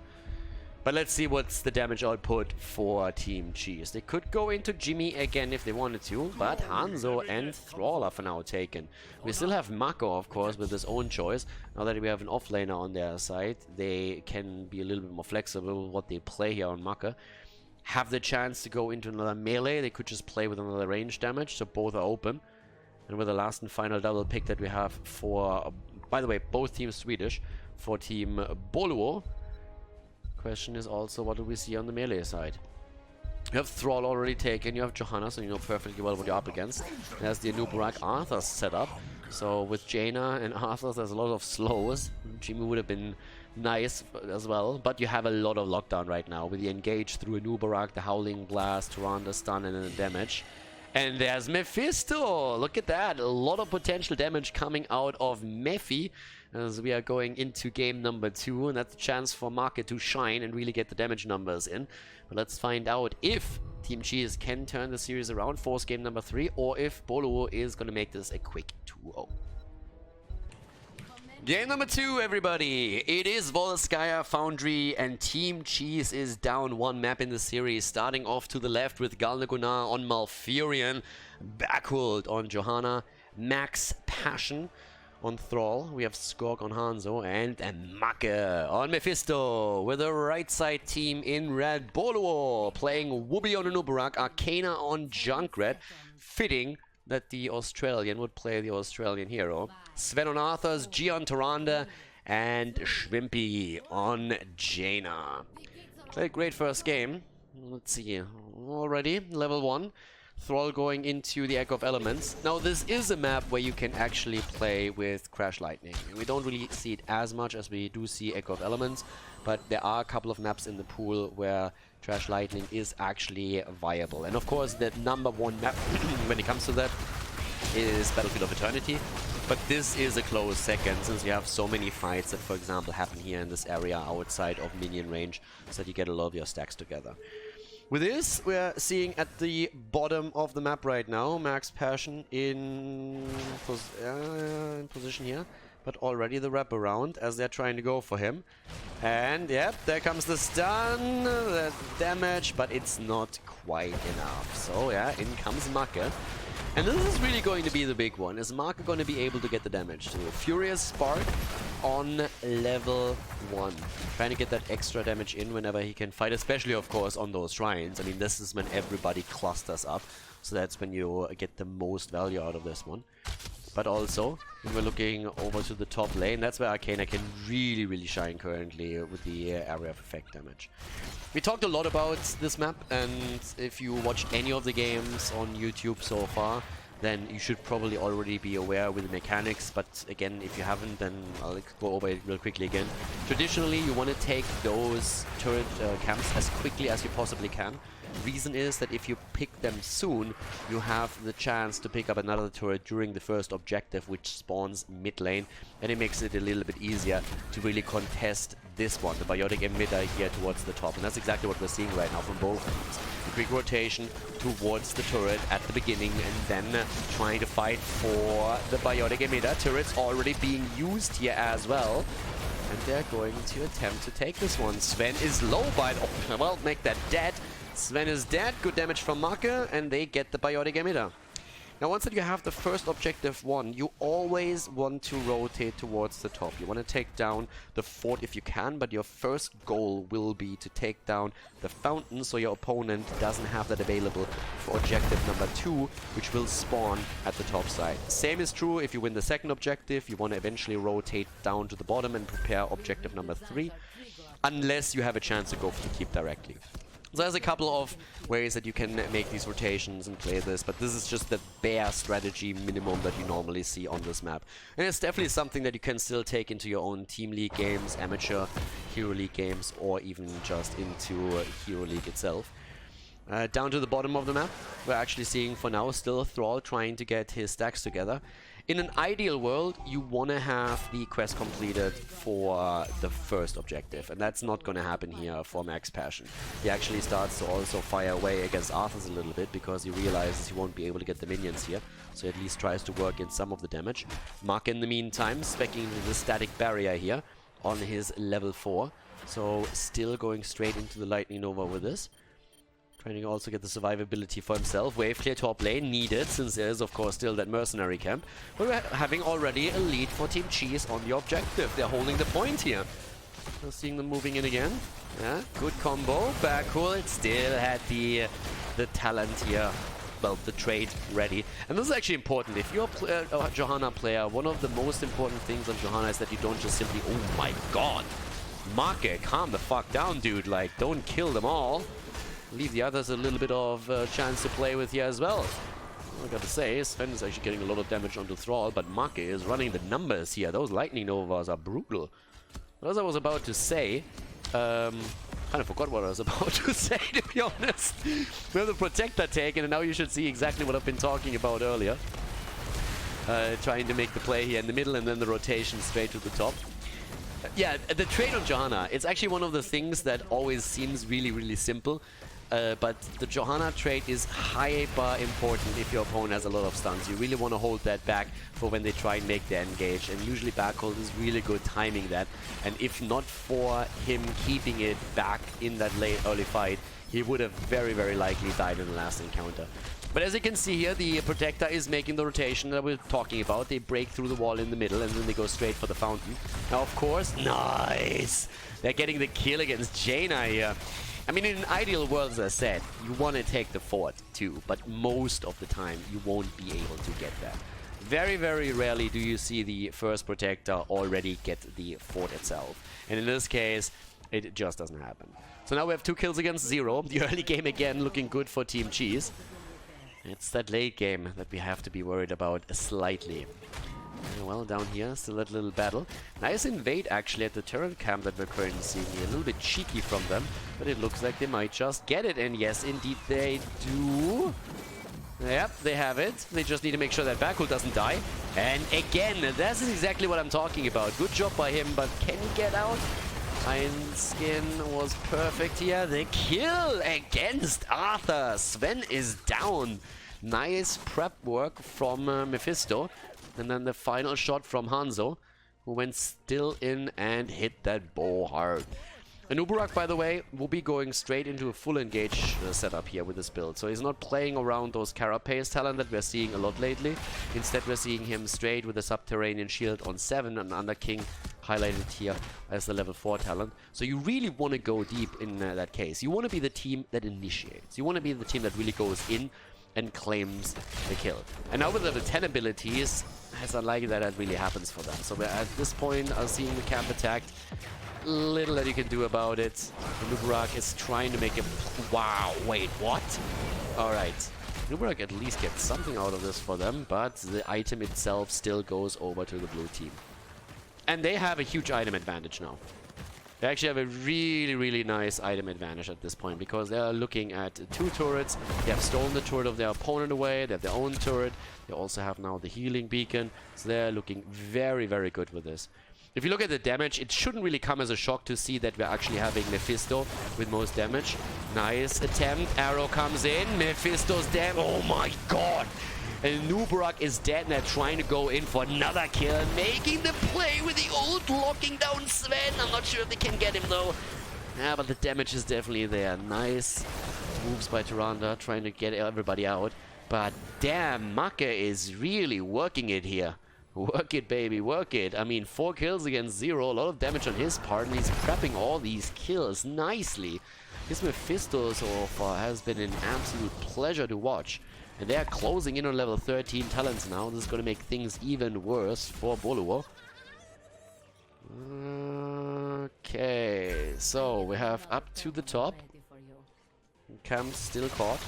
Speaker 1: But let's see what's the damage output for Team Cheese. They could go into Jimmy again if they wanted to, but Hanzo and Thrall are for now taken. We still have Mako, of course, with his own choice. Now that we have an offlaner on their side, they can be a little bit more flexible with what they play here on Mako. Have the chance to go into another melee. They could just play with another range damage, so both are open. And with the last and final double pick that we have for, by the way, both teams Swedish, for Team Boluo. Question is also, what do we see on the melee side? You have Thrall already taken, you have Johanna, so you know perfectly well what you're up against. There's the Anubarak Arthur's set up. So with Jaina and Arthur's, there's a lot of slows. Jimmy would have been nice as well, but you have a lot of lockdown right now with the engage through Anubarak, the Howling Blast, Tyrande stun, and then the damage. And there's Mephisto! Look at that! A lot of potential damage coming out of Mephi as we are going into game number 2, and that's a chance for Market to shine and really get the damage numbers in. But let's find out if Team Cheese can turn the series around, force game number 3, or if Boluo is going to make this a quick 2-0. Game number 2, everybody. It is Volskaya Foundry, and Team Cheese is down 1 map in the series. Starting off to the left with Galnagunar on Malfurion, Backhold on Johanna, Max Passion on Thrall. We have Skorg on Hanzo, and Make on Mephisto. With the right side team in red, Boluo playing Wooby on Anubarak, Arcana on Junkrat. Fitting that the Australian would play the Australian hero. Sven on Arthur's, G on Tyrande, and Shrimpy on Jaina. Played great first game. Let's see, already level 1. Thrall going into the Echo of Elements. Now this is a map where you can actually play with Crash Lightning. We don't really see it as much as we do see Echo of Elements, but there are a couple of maps in the pool where Crash Lightning is actually viable. And of course the #1 map when it comes to that is Battlefield of Eternity. But this is a close second, since you have so many fights that, for example, happen here in this area outside of minion range, so that you get a lot of your stacks together. With this, we're seeing at the bottom of the map right now, Max Passion in position here, but already the wraparound as they're trying to go for him. And yep, there comes the stun, the damage, but it's not quite enough. So yeah, in comes Make. And this is really going to be the big one. Is Make going to be able to get the damage? So Furious Spark on level 1. Trying to get that extra damage in whenever he can fight, especially of course on those shrines. I mean, this is when everybody clusters up. So that's when you get the most value out of this one. But also, when we're looking over to the top lane, that's where Arcana can really shine currently with the area of effect damage. We talked a lot about this map, and if you watched any of the games on YouTube so far, then you should probably already be aware with the mechanics. But again, if you haven't, then I'll go over it real quickly again. Traditionally, you want to take those turret camps as quickly as you possibly can. Reason is that if you pick them soon, you have the chance to pick up another turret during the first objective, which spawns mid lane, and it makes it a little bit easier to really contest this one, the biotic emitter here towards the top. And that's exactly what we're seeing right now from both teams. A quick rotation towards the turret at the beginning, and then trying to fight for the biotic emitter. Turrets already being used here as well. And they're going to attempt to take this one. Sven is low by... Oh, well, make that dead. Sven is dead, good damage from Make, and they get the biotic emitter. Now once that you have the first objective won, you always want to rotate towards the top. You want to take down the fort if you can, but your first goal will be to take down the fountain, so your opponent doesn't have that available for objective number 2, which will spawn at the top side. Same is true if you win the second objective. You want to eventually rotate down to the bottom and prepare objective number 3, unless you have a chance to go for the keep directly. So there's a couple of ways that you can make these rotations and play this, but this is just the bare strategy minimum that you normally see on this map. And it's definitely something that you can still take into your own Team League games, Amateur Hero League games, or even just into Hero League itself. Down to the bottom of the map, we're actually seeing for now still Thrall trying to get his stacks together. In an ideal world, you want to have the quest completed for the first objective, and that's not going to happen here for Max Passion. He actually starts to also fire away against Arthas a little bit because he realizes he won't be able to get the minions here, so he at least tries to work in some of the damage. Mark in the meantime specking the static barrier here on his level 4, so still going straight into the Lightning Nova with this. Trying to also get the survivability for himself. Wave clear top lane needed, since there is of course still that mercenary camp. But we're having already a lead for Team Cheese on the objective. They're holding the point here. We're seeing them moving in again. Yeah, good combo. Backcool, it still had the talent here. Well, the trade ready. And this is actually important. If you're a Johanna player, one of the most important things on Johanna is that you don't just simply, oh my god, Marke, calm the fuck down, dude. Like, don't kill them all. Leave the others a little bit of chance to play with here as well. I gotta say, Sven is actually getting a lot of damage onto Thrall, but Marke is running the numbers here. Those Lightning Novas are brutal. As I was about to say, kind of forgot what I was about to say, to be honest. We have the Protector taken, and now you should see exactly what I've been talking about earlier. Trying to make the play here in the middle, and then the rotation straight to the top. Yeah, the trade on Johanna, it's actually one of the things that always seems really, really simple. But the Johanna trade is hyper important if your opponent has a lot of stuns. You really want to hold that back for when they try and make their engage. And usually backhold is really good timing that. And if not for him keeping it back in that late early fight, he would have very, very likely died in the last encounter. But as you can see here, the Protector is making the rotation that we're talking about. They break through the wall in the middle and then they go straight for the fountain. Now, of course, nice! They're getting the kill against Jaina here. I mean, in an ideal world, as I said, you want to take the fort too, but most of the time you won't be able to get that. Very, very rarely do you see the first Protector already get the fort itself. And in this case, it just doesn't happen. So now we have 2 kills against 0. The early game again looking good for Team Cheese. It's that late game that we have to be worried about slightly. Well, down here, still that little battle. Nice invade, actually, at the turret camp that we're currently seeing here. A little bit cheeky from them, but it looks like they might just get it. And yes, indeed, they do. Yep, they have it. They just need to make sure that Backhool doesn't die. And again, this is exactly what I'm talking about. Good job by him, but can he get out? Iron Skin was perfect here. The kill against Arthur. Sven is down. Nice prep work from Mephisto. And then the final shot from Hanzo, who went still in and hit that bow hard. And Uburak, by the way, will be going straight into a full engage setup here with this build. So he's not playing around those Carapace talent that we're seeing a lot lately. Instead, we're seeing him straight with a Subterranean Shield on 7 and Under King highlighted here as the level 4 talent. So you really want to go deep in that case. You want to be the team that initiates. You want to be the team that really goes in and claims the kill. And now with level 10 abilities, it's unlikely that that really happens for them. So we're at this point are seeing the camp attacked. Little that you can do about it. Nubarak is trying to make him... Wow, wait, what? Alright. Nubarak at least gets something out of this for them, but the item itself still goes over to the blue team. And they have a huge item advantage now. They actually have a really, really nice item advantage at this point because they are looking at 2 turrets. They have stolen the turret of their opponent away. They have their own turret. They also have now the healing beacon. So they're looking very, very good with this. If you look at the damage, it shouldn't really come as a shock to see that we're actually having Mephisto with most damage. Nice attempt. Arrow comes in. Mephisto's dead. Oh my god. And Nubarak is dead and they're trying to go in for another kill. Making the play with the ult, locking down Sven. I'm not sure if they can get him though. Yeah, but the damage is definitely there. Nice moves by Tyrande, trying to get everybody out. But damn, Make is really working it here. Work it, baby, work it. I mean, 4 kills against 0. A lot of damage on his part, and he's prepping all these kills nicely. This Mephisto so far has been an absolute pleasure to watch. And they are closing in on level 13 talents now. This is going to make things even worse for Boluo. Okay, so we have up to the top. Camp still caught.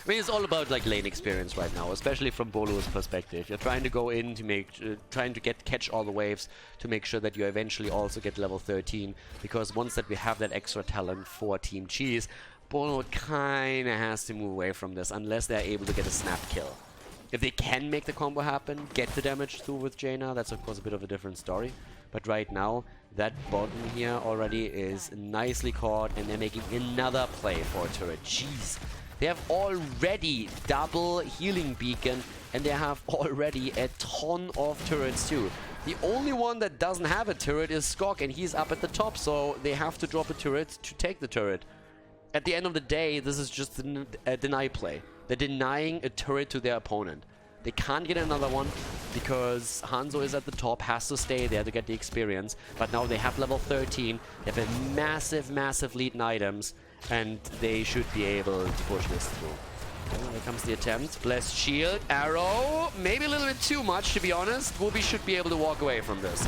Speaker 1: I mean, it's all about like lane experience right now, especially from Boluo's perspective. You're trying to go in to make, trying to catch all the waves to make sure that you eventually also get level 13. Because once that we have that extra talent for Team Cheese, Boluo kind of has to move away from this unless they're able to get a snap kill. If they can make the combo happen, get the damage through with Jaina, that's of course a bit of a different story. But right now, that bottom here already is nicely caught, and they're making another play for a turret. Jeez. They have already double healing beacon, and they have already a ton of turrets too. The only one that doesn't have a turret is Skok, and he's up at the top, so they have to drop a turret to take the turret. At the end of the day, this is just a deny play. They're denying a turret to their opponent. They can't get another one because Hanzo is at the top, has to stay there to get the experience. But now they have level 13. They have a massive, massive lead in items, and they should be able to push this through. Oh, here comes the attempt. Blessed shield, arrow. Maybe a little bit too much, to be honest. Wubi should be able to walk away from this.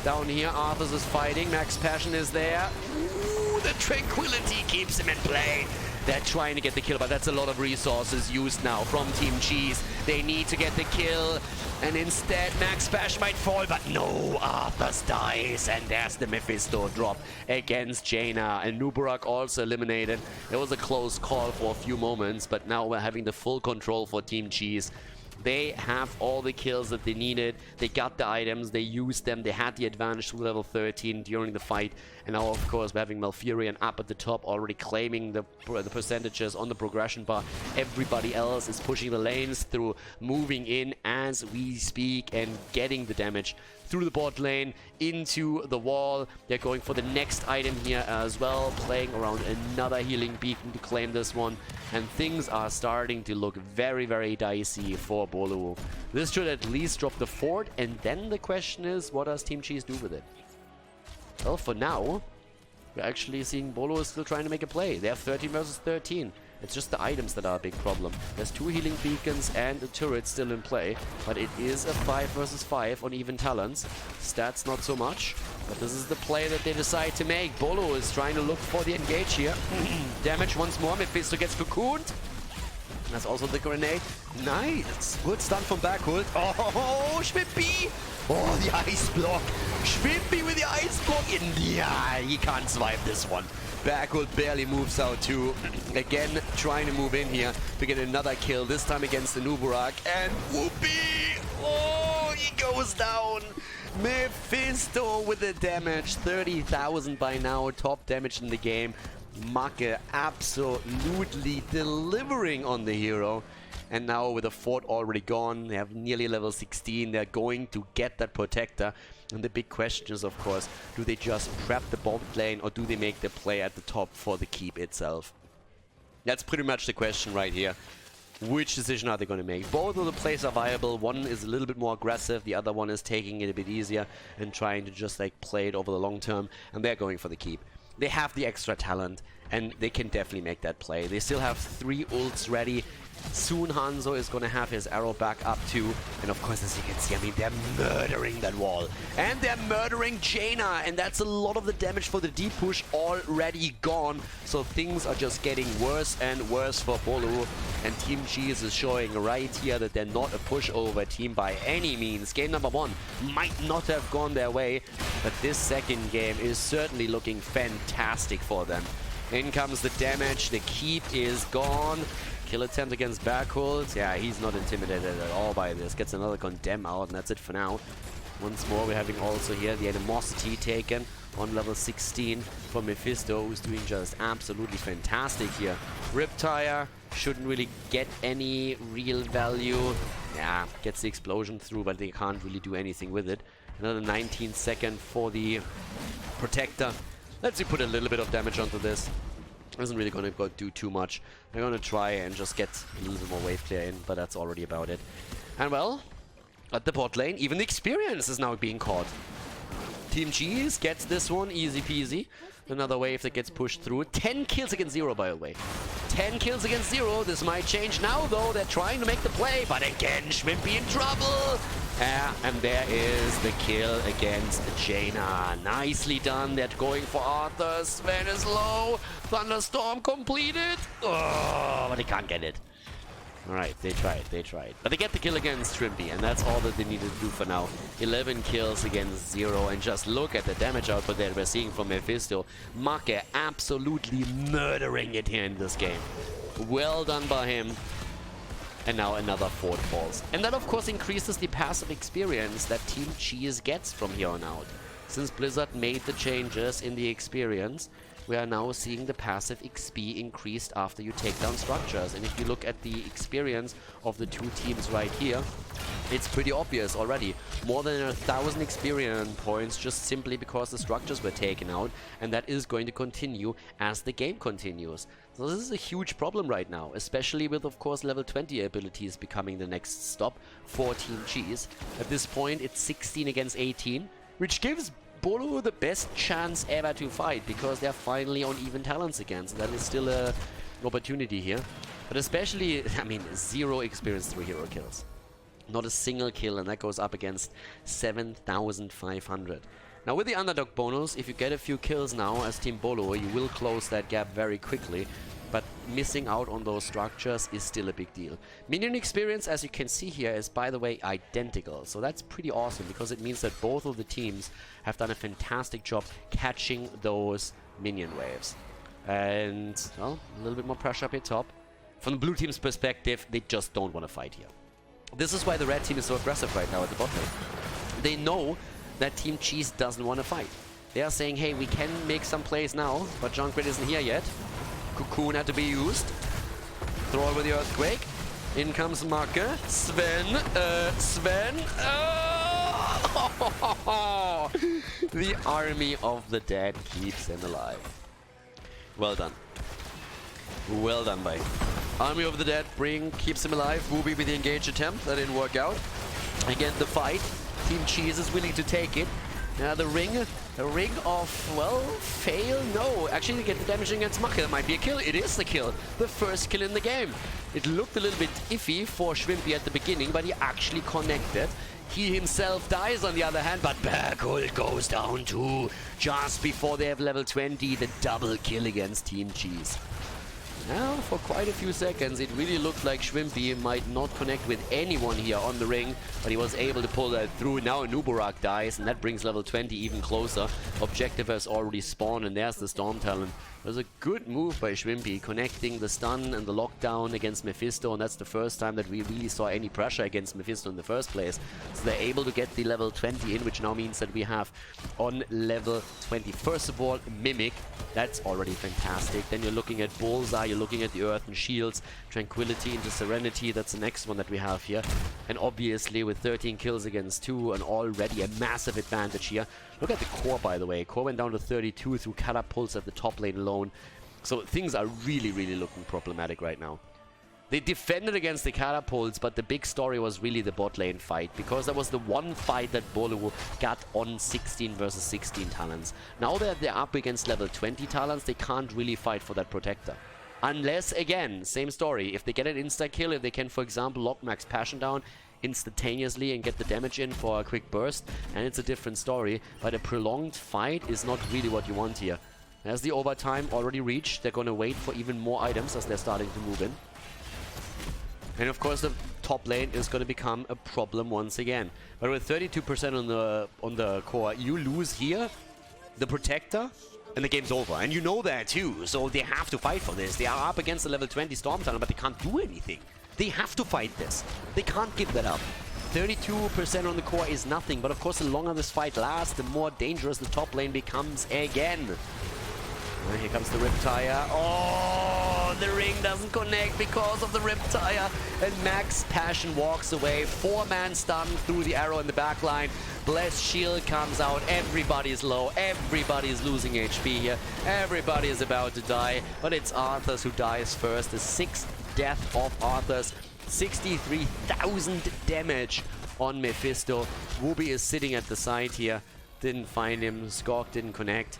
Speaker 1: Down here, Arthas is fighting. Max Passion is there. Ooh, the tranquility keeps him in play. They're trying to get the kill, but that's a lot of resources used now from Team Cheese. They need to get the kill, and instead Max Bash might fall, but no, Arthas dies, and there's the Mephisto drop against Jaina, and Nubarak also eliminated. It was a close call for a few moments, but now we're having the full control for Team Cheese. They have all the kills that they needed. They got the items, they used them, they had the advantage to level 13 during the fight. And now, of course, we're having Malfurion up at the top, already claiming the percentages on the progression bar. Everybody else is pushing the lanes through, moving in as we speak, and getting the damage through the bot lane into the wall. They're going for the next item here as well, playing around another healing beacon to claim this one. And things are starting to look very, very dicey for Boluo. This should at least drop the fort, and then the question is, what does Team Cheese do with it? Well, for now, we're actually seeing Boluo is still trying to make a play. They have 13 versus 13. It's just the items that are a big problem. There's 2 healing beacons and a turret still in play, but it is a 5 versus 5 on even talents. Stats not so much, but this is the play that they decide to make. Boluo is trying to look for the engage here. Damage once more. Mephisto gets cocooned. That's also the grenade. Nice. Good stun from Backhult. Oh, Schwimpy. Oh, the ice block. Schwimpy with the ice block. Yeah, he can't survive this one. Backhult barely moves out too. Again, trying to move in here to get another kill, this time against the Nubarak. And whoopee! Oh, he goes down. Mephisto with the damage. 30,000 by now, top damage in the game. Macke absolutely delivering on the hero. And now with the fort already gone, they have nearly level 16. They're going to get that protector. And the big question is, of course, do they just trap the bot lane or do they make the play at the top for the keep itself? That's pretty much the question right here. Which decision are they going to make? Both of the plays are viable. One is a little bit more aggressive. The other one is taking it a bit easier and trying to just like play it over the long term. And they're going for the keep. They have the extra talent and they can definitely make that play. They still have 3 ults ready. Soon Hanzo is going to have his arrow back up too. And of course, as you can see, I mean, they're murdering that wall. And they're murdering Jaina. And that's a lot of the damage for the deep push already gone. So things are just getting worse and worse for Boluo. And Team Cheese is showing right here that they're not a pushover team by any means. Game number 1 might not have gone their way. But this second game is certainly looking fantastic for them. In comes the damage. The keep is gone. Kill attempt against Backhult. Yeah, he's not intimidated at all by this. Gets another condemn out, and that's it for now. Once more, we're having also here the animosity taken on level 16 from Mephisto, who's doing just absolutely fantastic here. Riptire shouldn't really get any real value. Yeah, gets the explosion through, but they can't really do anything with it. Another 19 second for the Protector. Let's put a little bit of damage onto this. Isn't really going to do too much. They're going to try and just get a little bit more wave clear in, but that's already about it. And well, at the bot lane, even the experience is now being caught. Team Cheese gets this one, easy peasy. Another wave that gets pushed through. 10 kills against 0, by the way. 10 kills against 0. This might change now, though. They're trying to make the play, but again, Schwimpy in trouble. And there is the kill against Jaina. Nicely done. They're going for Arthur. Sven is low. Thunderstorm completed. Oh, but they can't get it. Alright, they tried. But they get the kill against Shrimpy, and that's all that they needed to do for now. 11 kills against 0, and just look at the damage output that we're seeing from Mephisto. Make absolutely murdering it here in this game. Well done by him. And now another fort falls. And that of course increases the passive experience that Team Cheese gets from here on out. Since Blizzard made the changes in the experience, we are now seeing the passive XP increased after you take down structures. And if you look at the experience of the two teams right here, it's pretty obvious already. More than 1,000 experience points just simply because the structures were taken out, and that is going to continue as the game continues. So this is a huge problem right now, especially with, of course, level 20 abilities becoming the next stop for Team Cheese. At this point, it's 16 against 18, which gives Boluo the best chance ever to fight, because they're finally on even talents again. So that is still an opportunity here. But especially, I mean, 0 experience 3 hero kills. Not a single kill, and that goes up against 7,500. Now with the underdog bonus, if you get a few kills now as Team Boluo, you will close that gap very quickly. But missing out on those structures is still a big deal. Minion experience, as you can see here, is by the way identical. So that's pretty awesome, because it means that both of the teams have done a fantastic job catching those minion waves. And, well, a little bit more pressure up here top. From the blue team's perspective, they just don't want to fight here. This is why the red team is so aggressive right now at the bot lane. They know that Team Cheese doesn't want to fight. They are saying, hey, we can make some plays now, but Junkrat isn't here yet. Cocoon had to be used. Throw it with the Earthquake. In comes Marke. Sven. Oh! The army of the dead keeps him alive. Well done. Well done, by Army of the Dead keeps him alive. Wooby with the engage attempt. That didn't work out. Again, the fight. Team Cheese is willing to take it. Now the ring of, well, fail? No, actually they get the damage against Make. That might be a kill. It is the kill. The first kill in the game. It looked a little bit iffy for Shrimpy at the beginning, but he actually connected. He himself dies on the other hand, but Bergholt goes down too. Just before they have level 20, the double kill against Team Cheese. Now, for quite a few seconds, it really looked like Shrimpy might not connect with anyone here on the ring, but he was able to pull that through. Now Nubarak dies, and that brings level 20 even closer. Objective has already spawned, and there's the Storm Talon. It was a good move by Shrimpy, connecting the stun and the lockdown against Mephisto, and that's the first time that we really saw any pressure against Mephisto in the first place. So they're able to get the level 20 in, which now means that we have on level 20. First of all, Mimic. That's already fantastic. Then you're looking at Bullseye, you're looking at the Earth and Shields, Tranquility into Serenity. That's the next one that we have here. And obviously with 13 kills against 2 and already a massive advantage here. Look at the core, by the way. Core went down to 32 through catapults at the top lane alone. So things are really, really looking problematic right now. They defended against the catapults, but the big story was really the bot lane fight, because that was the one fight that Boluo got on 16 versus 16 talents. Now that they're up against level 20 talents, they can't really fight for that protector. Unless, again, same story. If they get an insta-kill, if they can, for example, lock Max Passion down instantaneously and get the damage in for a quick burst, and it's a different story. But a prolonged fight is not really what you want here. As the overtime already reached, they're going to wait for even more items as they're starting to move in. And of course the top lane is going to become a problem once again. But with 32% on the core, you lose here the protector and the game's over. And you know that too, so they have to fight for this. They are up against the level 20 Storm Talon, but they can't do anything. They have to fight this. They can't give that up. 32% on the core is nothing, but of course the longer this fight lasts, the more dangerous the top lane becomes again. And here comes the Riptire. Oh, the ring doesn't connect because of the Riptire. And Max Passion walks away. 4-man stun through the arrow in the back line. Blessed Shield comes out. Everybody's low. Everybody's losing HP here. Everybody is about to die. But it's Arthas who dies first. The 6th death of Arthas. 63,000 damage on Mephisto. Wooby is sitting at the side here. Didn't find him. Skork didn't connect.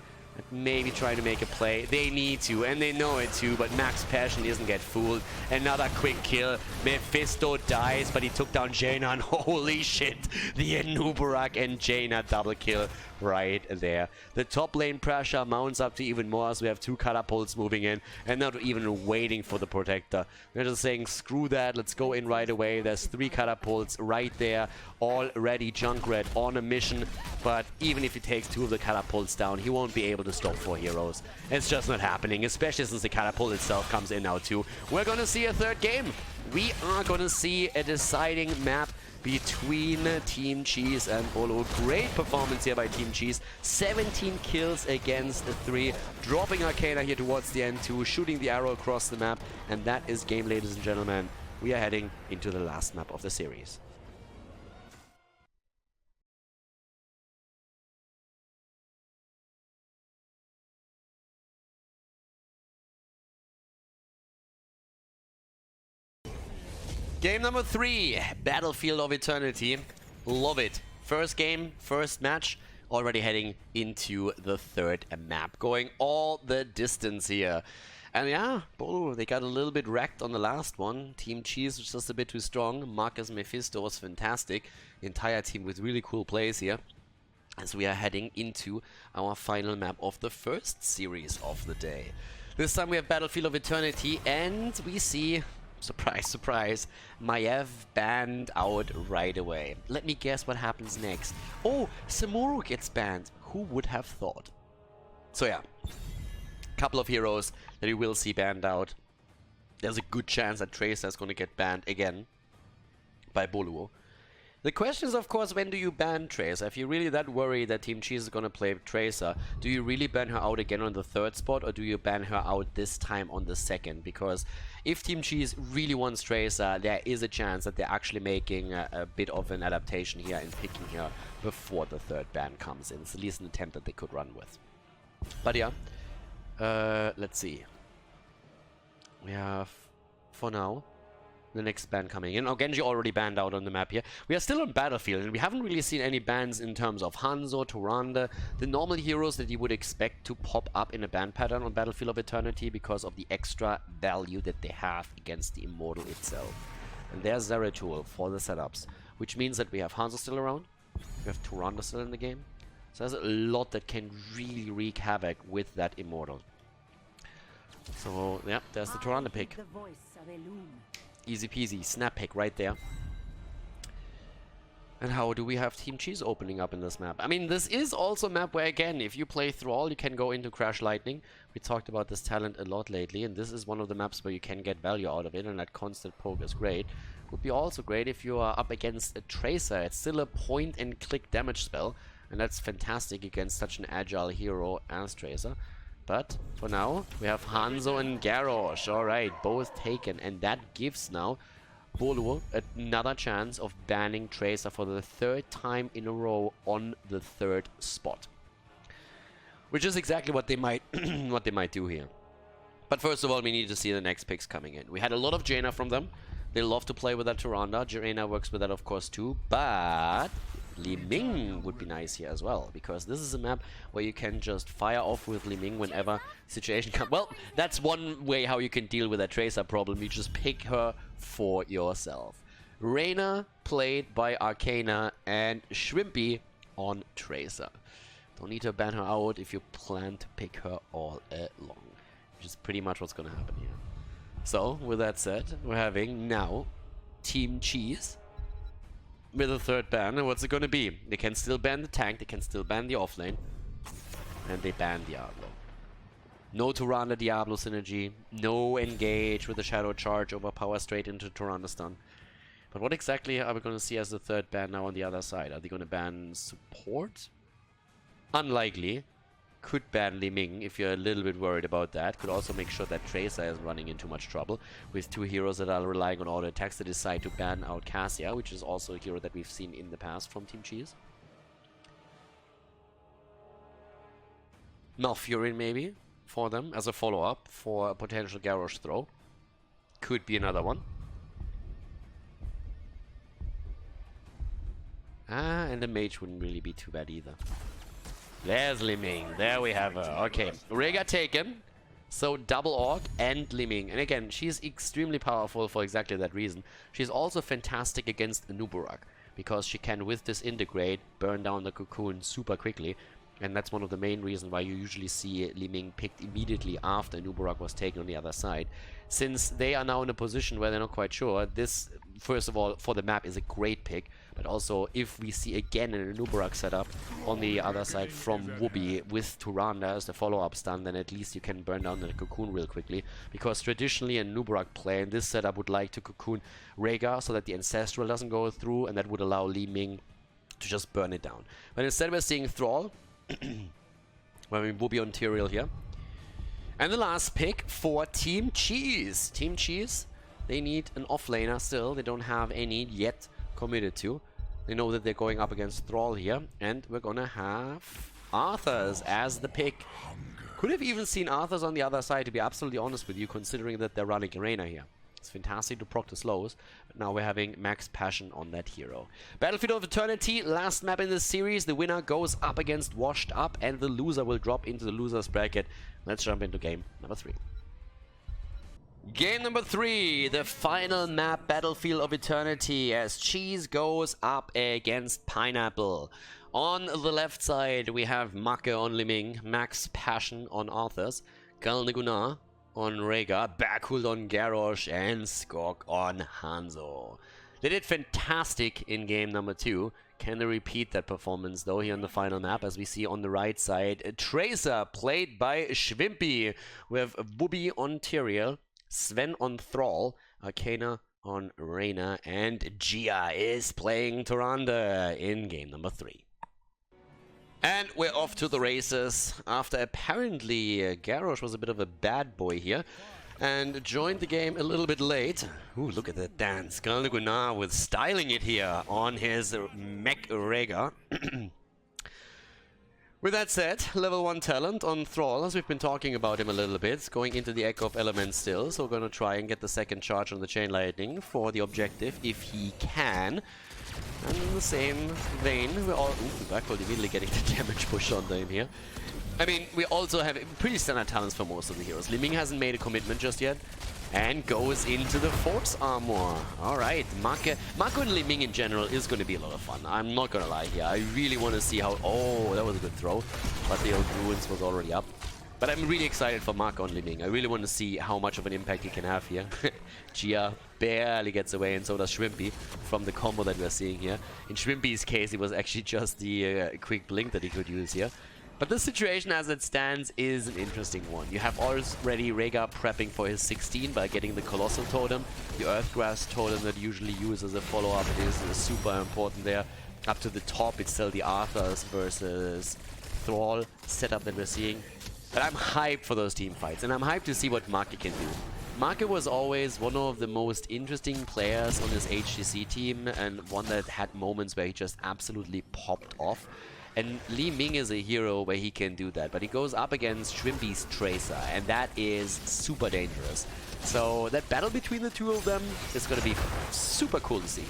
Speaker 1: Maybe try to make a play. They need to, and they know it too, but Max Passion doesn't get fooled. Another quick kill. Mephisto dies, but he took down Jaina, and holy shit, the Nubarak and Jaina double kill. right there. The top lane pressure mounts up to even more as we have 2 catapults moving in and not even waiting for the protector. They're just saying, screw that, let's go in right away. There's 3 catapults right there, already Junkrat on a mission, but even if he takes 2 of the catapults down, he won't be able to stop 4 heroes. It's just not happening, especially since the catapult itself comes in now too. We're gonna see a 3rd game. We are gonna see a deciding map between Team Cheese and Boluo. Great performance here by Team Cheese. 17 kills against 3. Dropping Arcana here towards the end too. Shooting the arrow across the map. And that is game, ladies and gentlemen. We are heading into the last map of the series. Game number 3, Battlefield of Eternity. Love it. First game, first match, already heading into the 3rd map. Going all the distance here. And yeah, Boluo, they got a little bit wrecked on the last one. Team Cheese was just a bit too strong. Marcus Mephisto was fantastic. The entire team with really cool plays here. As we are heading into our final map of the first series of the day. This time we have Battlefield of Eternity and we see... surprise, surprise, Maiev banned out right away. Let me guess what happens next. Oh, Samuro gets banned. Who would have thought? So yeah, couple of heroes that you will see banned out. There's a good chance that Tracer is going to get banned again by Boluo. The question is, of course, when do you ban Tracer? If you're really that worried that Team Cheese is going to play Tracer, do you really ban her out again on the 3rd spot, or do you ban her out this time on the 2nd? Because if Team Cheese really wants Tracer, there is a chance that they're actually making a bit of an adaptation here and picking her before the 3rd ban comes in. It's at least an attempt that they could run with. But yeah, let's see. We have, for now, the next ban coming in. Oh, Genji already banned out on the map here. We are still on Battlefield, and we haven't really seen any bans in terms of Hanzo, Tyrande, the normal heroes that you would expect to pop up in a ban pattern on Battlefield of Eternity because of the extra value that they have against the Immortal itself. And there's Zeratul for the setups, which means that we have Hanzo still around, we have Tyrande still in the game. So there's a lot that can really wreak havoc with that Immortal. So, yeah, there's the Tyrande pick. Easy peasy, snap pick right there. And how do we have Team Cheese opening up in this map? I mean, this is also a map where, again, if you play Thrall, you can go into Crash Lightning. We talked about this talent a lot lately, and this is one of the maps where you can get value out of it, and that constant poke is great. Would be also great if you are up against a Tracer. It's still a point-and-click damage spell, and that's fantastic against such an agile hero as Tracer. But for now, we have Hanzo and Garrosh. Alright, both taken. And that gives now Boluo another chance of banning Tracer for the 3rd time in a row on the 3rd spot. Which is exactly what they might what they might do here. But first of all, we need to see the next picks coming in. We had a lot of Jaina from them. They love to play with that Tyrande. Jaina works with that, of course, too. But Li Ming would be nice here as well, because this is a map where you can just fire off with Li Ming whenever situation comes. Well, that's one way how you can deal with that Tracer problem. You just pick her for yourself. Reyna played by Arcana and Shrimpy on Tracer. Don't need to ban her out if you plan to pick her all along, which is pretty much what's going to happen here. So, with that said, we're having now Team Cheese with a 3rd ban, and what's it gonna be? They can still ban the tank, they can still ban the offlane, and they ban Diablo. No Tyrande Diablo synergy, no engage with the Shadow Charge, overpower straight into Tyrande stun. But what exactly are we gonna see as the 3rd ban now on the other side? Are they gonna ban support? Unlikely. Could ban Li Ming if you're a little bit worried about that. Could also make sure that Tracer isn't running into much trouble with 2 heroes that are relying on auto attacks. They decide to ban out Cassia, which is also a hero that we've seen in the past from Team Cheese. Malfurion maybe for them as a follow-up for a potential Garrosh throw. Could be another one. Ah, and the mage wouldn't really be too bad either. There's Li Ming. There we have her. Okay, Rhaegar taken. So double Orc and Li Ming. And again, she's extremely powerful for exactly that reason. She's also fantastic against Nuburak. because she can, with this integrate, burn down the cocoon super quickly. And that's one of the main reasons why you usually see Li Ming picked immediately after Nubarak was taken on the other side. Since they are now in a position where they're not quite sure, this, first of all, for the map is a great pick. But also, if we see again in a Nubarak setup on the other side from Whoopi with Tyrande as the follow-up stun, then at least you can burn down the cocoon real quickly. Because traditionally a Nubarak player in this setup would like to cocoon Rhaegar so that the Ancestral doesn't go through, and that would allow Li Ming to just burn it down. But instead we're seeing Thrall. Well, I mean, Whoopi on Tyrael here. And the last pick for Team Cheese. Team Cheese, they need an offlaner still. They don't have any yet committed to. They know that they're going up against Thrall here. And we're gonna have Arthas as the pick. Could have even seen Arthas on the other side, to be absolutely honest with you, considering that they're running Arena here. It's fantastic to proc the slows, but now we're having max passion on that hero. Battlefield of Eternity, last map in this series. The winner goes up against Washed Up, and the loser will drop into the loser's bracket. Let's jump into game number 3. Game number 3, the final map, Battlefield of Eternity, as Cheese goes up against Pineapple. On the left side, we have Make on Li Ming, Max Passion on Arthas, Galnegunar on Rhaegar, Backhold on Garrosh, and Skog on Hanzo. They did fantastic in game number 2. Can they repeat that performance though here on the final map? As we see on the right side, Tracer played by Schwimpy. We have Whoopi on Tyrael, Sven on Thrall, Arcana on Reyna, and Gia is playing Tyrande in game number 3. And we're off to the races, after apparently Garrosh was a bit of a bad boy here and joined the game a little bit late. Ooh, look at that dance. Galnegunar with styling it here on his mech Rhaegar. With that said, level 1 talent on Thrall, as we've been talking about him a little bit, going into the Echo of Elements still, so we're going to try and get the second charge on the Chain Lightning for the objective, if he can. And in the same vein, we're all... Ooh, Backhold immediately getting the damage push onto him here. I mean, we also have pretty standard talents for most of the heroes. Li Ming hasn't made a commitment just yet, and goes into the Force Armor. Alright, Make and Li Ming in general is going to be a lot of fun. I'm not going to lie here. I really want to see how... Oh, that was a good throw. But the old Ruins was already up. But I'm really excited for Make on Li Ming. I really want to see how much of an impact he can have here. Gia barely gets away, and so does Schwimpy from the combo that we're seeing here. In Schwimpy's case, it was actually just the quick blink that he could use here. But the situation as it stands is an interesting one. You have already Rhaegar prepping for his 16 by getting the Colossal Totem. The Earthgrass Totem that usually uses as a follow-up is super important there. Up to the top, it's still the Arthas versus Thrall setup that we're seeing. But I'm hyped for those team fights, and I'm hyped to see what Make can do. Make was always one of the most interesting players on his HGC team, and one that had moments where he just absolutely popped off. And Li Ming is a hero where he can do that, but he goes up against Schwimpy's Tracer, and that is super dangerous. So that battle between the two of them is going to be super cool to see.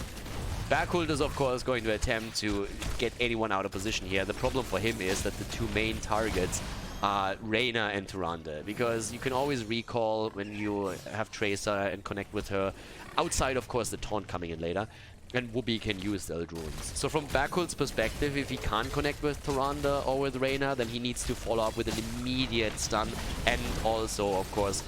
Speaker 1: Backhold is of course going to attempt to get anyone out of position here. The problem for him is that the two main targets are Reyna and Tyrande, because you can always recall when you have Tracer and connect with her, outside of course the taunt coming in later. And Whoopi can use the Eldruins. So from Backhold's perspective, if he can't connect with Tyrande or with Reyna, then he needs to follow up with an immediate stun. And also, of course,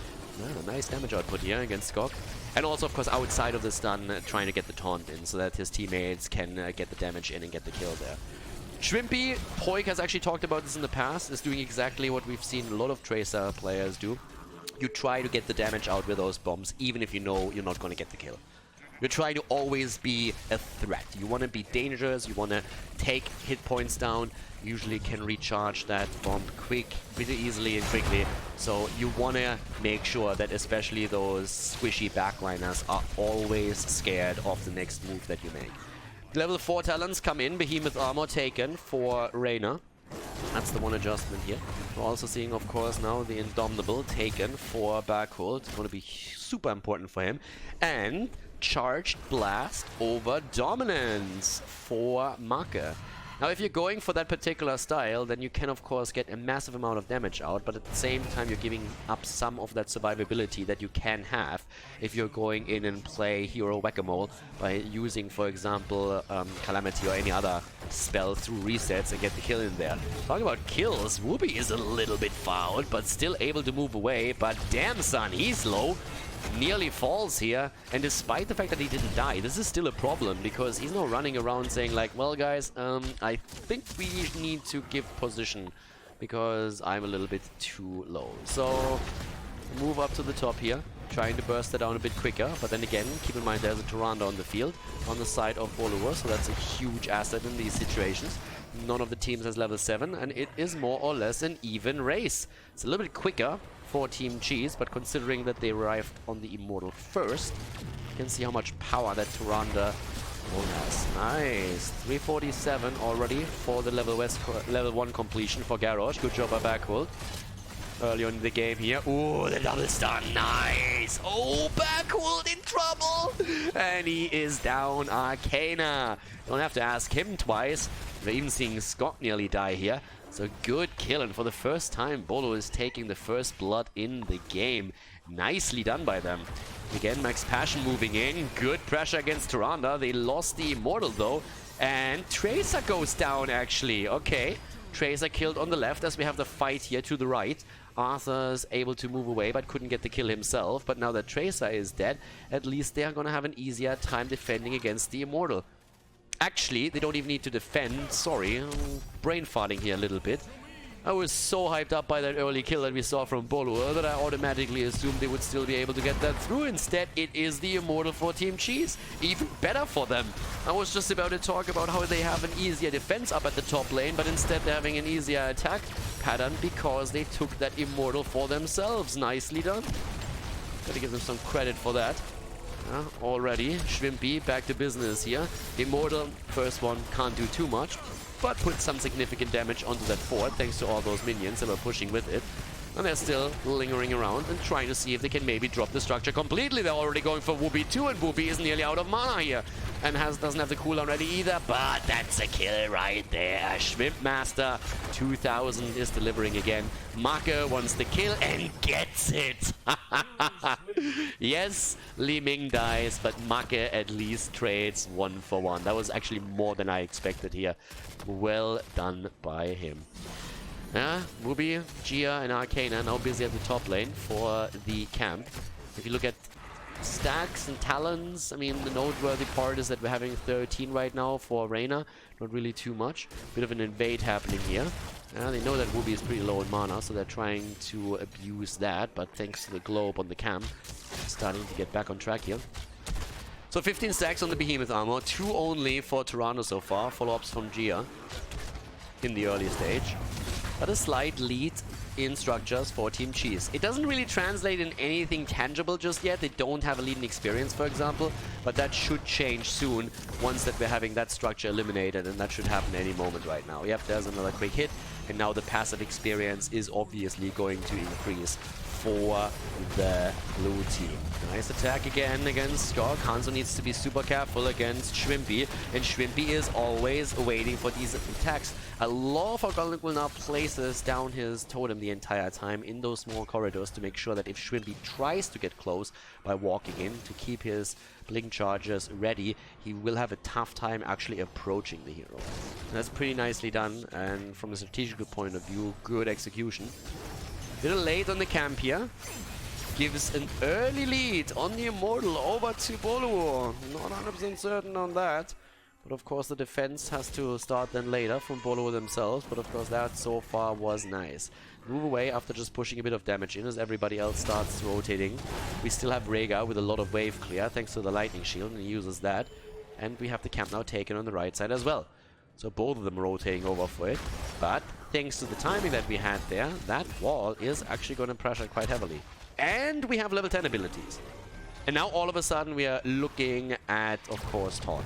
Speaker 1: a nice damage output here against Skog. And also, of course, outside of the stun, trying to get the taunt in so that his teammates can get the damage in and get the kill there. Schwimpy, Poik has actually talked about this in the past, is doing exactly what we've seen a lot of Tracer players do. You try to get the damage out with those bombs, even if you know you're not going to get the kill. You try to always be a threat. You want to be dangerous, you want to take hit points down, usually can recharge that bomb pretty easily and quickly. So you want to make sure that especially those squishy backliners are always scared of the next move that you make. Level 4 talents come in, Behemoth Armor taken for Reyna. That's the one adjustment here. We're also seeing, of course, now the Indomitable taken for Backhold. It's going to be super important for him. And Charged Blast over Dominance for Make. Now, if you're going for that particular style, then you can, of course, get a massive amount of damage out, but at the same time, you're giving up some of that survivability that you can have if you're going in and play Hero Whack-A-Mole by using, for example, Calamity or any other spell through resets and get the kill in there. Talking about kills, Whoopi is a little bit fouled, but still able to move away, but damn son, he's low. Nearly falls here, and despite the fact that he didn't die, this is still a problem because he's not running around saying like, well guys, I think we need to give position because I'm a little bit too low. So move up to the top here, trying to burst it down a bit quicker, but then again, keep in mind there's a Tyrande on the field on the side of Boluo, so that's a huge asset in these situations. None of the teams has level 7, and it is more or less an even race. It's a little bit quicker for Team Cheese, but considering that they arrived on the Immortal first, you can see how much power that Tyrande has. Nice. 347 already for the level 1 completion for Garrosh. Good job by Backhold. Early on in the game here. Ooh, the double stun. Nice. Oh, Backhold in trouble. And he is down. Arcana. Don't have to ask him twice. We're even seeing Scott nearly die here. So good kill, and for the first time, Boluo is taking the first blood in the game. Nicely done by them. Again, Max Passion moving in. Good pressure against Tyrande. They lost the Immortal though. And Tracer goes down actually. Okay. Tracer killed on the left as we have the fight here to the right. Arthur's able to move away but couldn't get the kill himself. But now that Tracer is dead, at least they are going to have an easier time defending against the Immortal. Actually, they don't even need to defend. Sorry, I'm brain farting here a little bit. I was so hyped up by that early kill that we saw from Boluo that I automatically assumed they would still be able to get that through. Instead, it is the Immortal for Team Cheese. Even better for them. I was just about to talk about how they have an easier defense up at the top lane, but instead they're having an easier attack pattern because they took that Immortal for themselves. Nicely done. Gotta give them some credit for that. Already, Schwimpy back to business here. Immortal, first one, can't do too much, but put some significant damage onto that fort thanks to all those minions that were pushing with it. And they're still lingering around and trying to see if they can maybe drop the structure completely. They're already going for Whoopi too, and Whoopi is nearly out of mana here. And doesn't have the cooldown ready either, but that's a kill right there. Schwimp Master 2000 is delivering again. Make wants the kill and gets it. Yes, Li Ming dies, but Make at least trades 1 for 1. That was actually more than I expected here. Well done by him. Whoopi, Gia, and Arcana now busy at the top lane for the camp. If you look at stacks and talents, I mean, the noteworthy part is that we're having 13 right now for Reyna. Not really too much. Bit of an invade happening here. They know that Whoopi is pretty low in mana, so they're trying to abuse that. But thanks to the globe on the camp, starting to get back on track here. So 15 stacks on the Behemoth armor. 2 only for Tyrande so far. Follow-ups from Gia in the early stage. But a slight lead in structures for Team Cheese. It doesn't really translate in anything tangible just yet. They don't have a lead in experience, for example, but that should change soon once that we're having that structure eliminated, and that should happen any moment right now. Yep, there's another quick hit, and now the passive experience is obviously going to increase for the blue team. Nice attack again against Skog. Hanzo needs to be super careful against Schwimpy, and Schwimpy is always waiting for these attacks. A lot of Algolic will now places down his totem the entire time in those small corridors to make sure that if Schwimpy tries to get close by walking in to keep his blink charges ready, he will have a tough time actually approaching the hero. And that's pretty nicely done, and from a strategical point of view, good execution. Little late on the camp here. Gives an early lead on the Immortal over to Boluo. Not 100% certain on that. But of course the defense has to start then later from Boluo themselves. But of course that so far was nice. Move away after just pushing a bit of damage in as everybody else starts rotating. We still have Rhaegar with a lot of wave clear thanks to the lightning shield, and he uses that. And we have the camp now taken on the right side as well. So both of them rotating over for it. But thanks to the timing that we had there, that wall is actually going to pressure quite heavily. And we have level 10 abilities. And now all of a sudden we are looking at, of course, Taunt.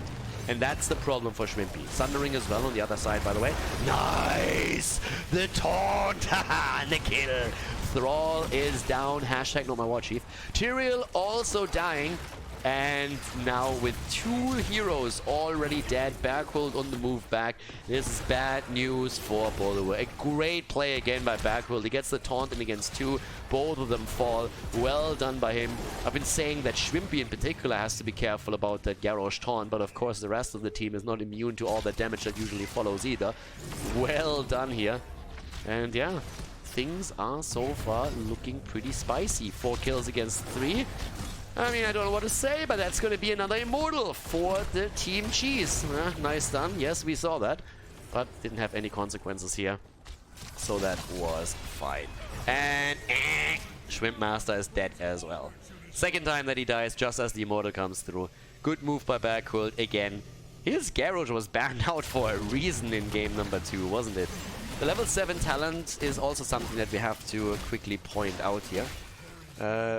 Speaker 1: And that's the problem for Schwimpy. Sundering as well on the other side, by the way. Nice! The Taunt! Haha! And the kill! Thrall is down. Hashtag not my war chief. Tyrael also dying. And now with 2 heroes already dead, Berghold on the move back, this is bad news for Boluo. A great play again by Berghold. He gets the taunt in against 2. Both of them fall. Well done by him. I've been saying that Schwimpy in particular has to be careful about that Garrosh taunt, but of course the rest of the team is not immune to all that damage that usually follows either. Well done here. And yeah, things are so far looking pretty spicy. 4 kills against 3. I mean, I don't know what to say, but that's going to be another Immortal for the Team Cheese. Nice done. Yes, we saw that, but didn't have any consequences here. So that was fine. And Shrimp Master is dead as well. Second time that he dies just as the Immortal comes through. Good move by Berghold again. His Garrosh was banned out for a reason in game number 2, wasn't it? The level 7 talent is also something that we have to quickly point out here.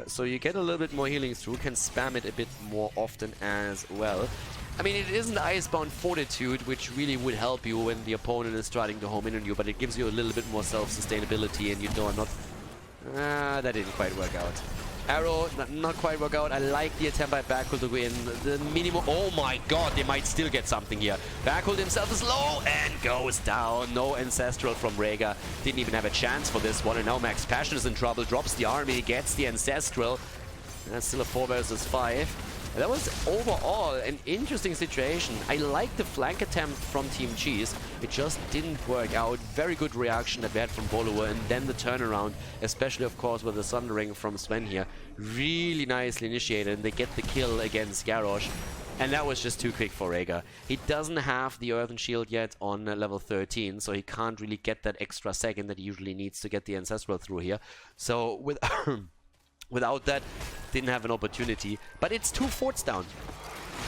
Speaker 1: So you get a little bit more healing through, can spam it a bit more often as well. I mean, it isn't Icebound Fortitude, which really would help you when the opponent is starting to home in on you, but it gives you a little bit more self-sustainability, and you know, not... that didn't quite work out. Arrow, not quite work out. I like the attempt by Berghold to go in. The minimum... Oh my god, they might still get something here. Berghold himself is low and goes down. No Ancestral from Rhaegar. Didn't even have a chance for this one. And now Max Passion is in trouble. Drops the army, gets the Ancestral. And that's still a 4 versus 5. And that was overall an interesting situation. I like the flank attempt from Team Cheese. It just didn't work out. Very good reaction that we had from Boluo, and then the turnaround, especially of course with the Sundering from Sven here. Really nicely initiated, and they get the kill against Garrosh. And that was just too quick for Rhaegar. He doesn't have the Earthen Shield yet on level 13, so he can't really get that extra second that he usually needs to get the Ancestral through here. So with... Without that, didn't have an opportunity. But it's 2 forts down.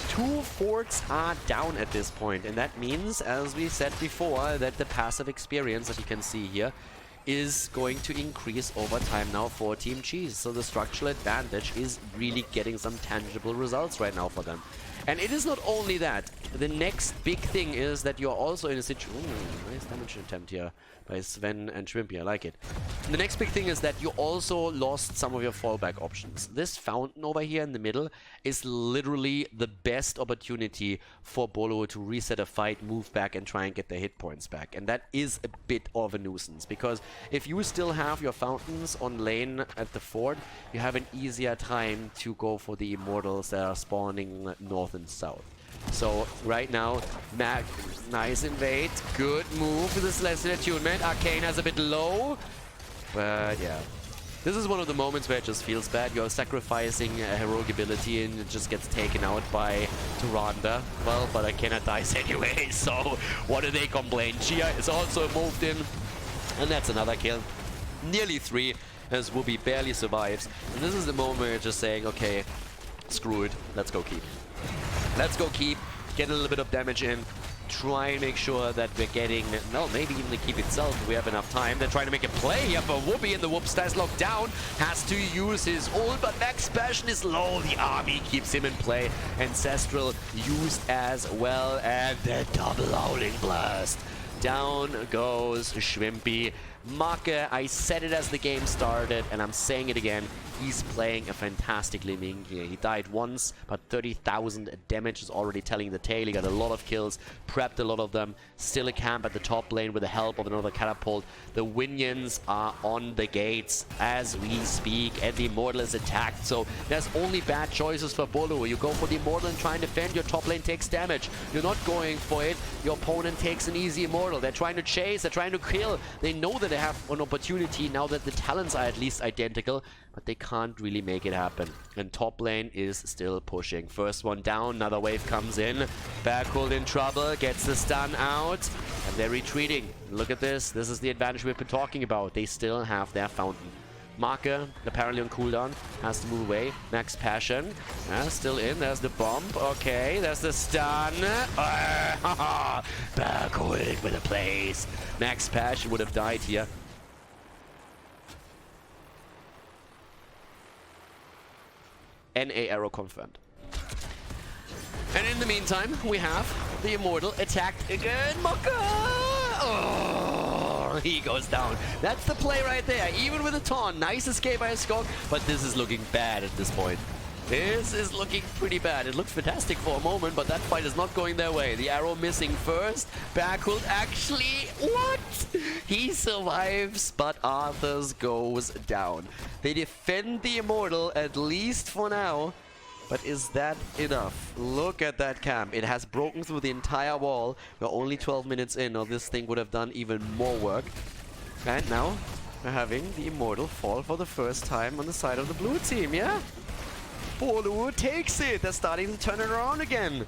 Speaker 1: 2 forts are down at this point. And that means, as we said before, that the passive experience that you can see here is going to increase over time now for Team Cheese. So the structural advantage is really getting some tangible results right now for them. And it is not only that. The next big thing is that you're also in a situation... nice damage attempt here by Sven and Shrimpy. I like it. The next big thing is that you also lost some of your fallback options. This fountain over here in the middle is literally the best opportunity for Boluo to reset a fight, move back, and try and get their hit points back. And that is a bit of a nuisance, because if you still have your fountains on lane at the fort, you have an easier time to go for the Immortals that are spawning north and south. So right now, Mac, nice invade, good move with the Celestial Attunement. Arcane has a bit low, but yeah. This is one of the moments where it just feels bad. You're sacrificing a heroic ability and it just gets taken out by Tyrande. Well, but Arcana dies anyway, so what do they complain? Chia is also moved in, and that's another kill. Nearly 3, as Whoopi barely survives. And this is the moment where you're just saying, okay, screw it, let's go keep. Let's go keep, get a little bit of damage in, try and make sure that we're getting, no, maybe even the keep itself if we have enough time. They're trying to make a play here for Whoopi, and the Whoop stays locked down, has to use his ult, but Max Passion is low, the army keeps him in play. Ancestral used as well, and the double Howling Blast. Down goes Schwimpy. Marke, I said it as the game started, and I'm saying it again. He's playing a fantastic living here. He died once, but 30,000 damage is already telling the tale. He got a lot of kills, prepped a lot of them. Still a camp at the top lane with the help of another catapult. The Winions are on the gates as we speak, and the Immortal is attacked. So there's only bad choices for Boluo. You go for the Immortal and try and defend. Your top lane takes damage. You're not going for it. Your opponent takes an easy Immortal. They're trying to chase. They're trying to kill. They know that they have an opportunity now that the talents are at least identical, but they can't really make it happen. And top lane is still pushing. First one down, another wave comes in. Berghold in trouble, gets the stun out, and they're retreating. Look at this. This is the advantage we've been talking about. They still have their fountain. Marker, apparently on cooldown, has to move away. Max Passion, still in. There's the bomb. Okay, there's the stun. Berghold with a place. Max Passion would have died here. NA arrow confirmed. And in the meantime, we have the Immortal attacked again. Maka! Oh, he goes down. That's the play right there. Even with a taunt. Nice escape by a Skog, but this is looking bad at this point. This is looking pretty bad. It looked fantastic for a moment, but that fight is not going their way. The arrow missing first. Berkult actually... What? He survives, but Arthur's goes down. They defend the Immortal, at least for now. But is that enough? Look at that camp. It has broken through the entire wall. We're only 12 minutes in, or this thing would have done even more work. And now, we're having the Immortal fall for the first time on the side of the blue team, yeah? Boluo takes it. They're starting to turn it around again.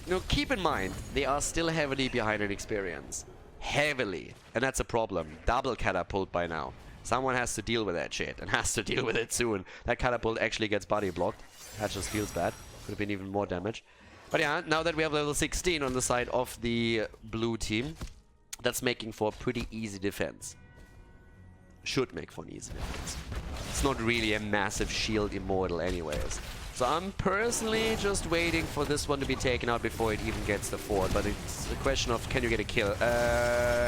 Speaker 1: Now, keep in mind, they are still heavily behind in experience. Heavily. And that's a problem. Double catapult by now. Someone has to deal with that shit, and has to deal with it soon. That catapult actually gets body blocked. That just feels bad. Could have been even more damage. But yeah, now that we have level 16 on the side of the blue team, that's making for a pretty easy defense. Should make for an easy defense. It's not really a massive shield Immortal anyways. So I'm personally just waiting for this one to be taken out before it even gets the fort. But it's a question of, can you get a kill?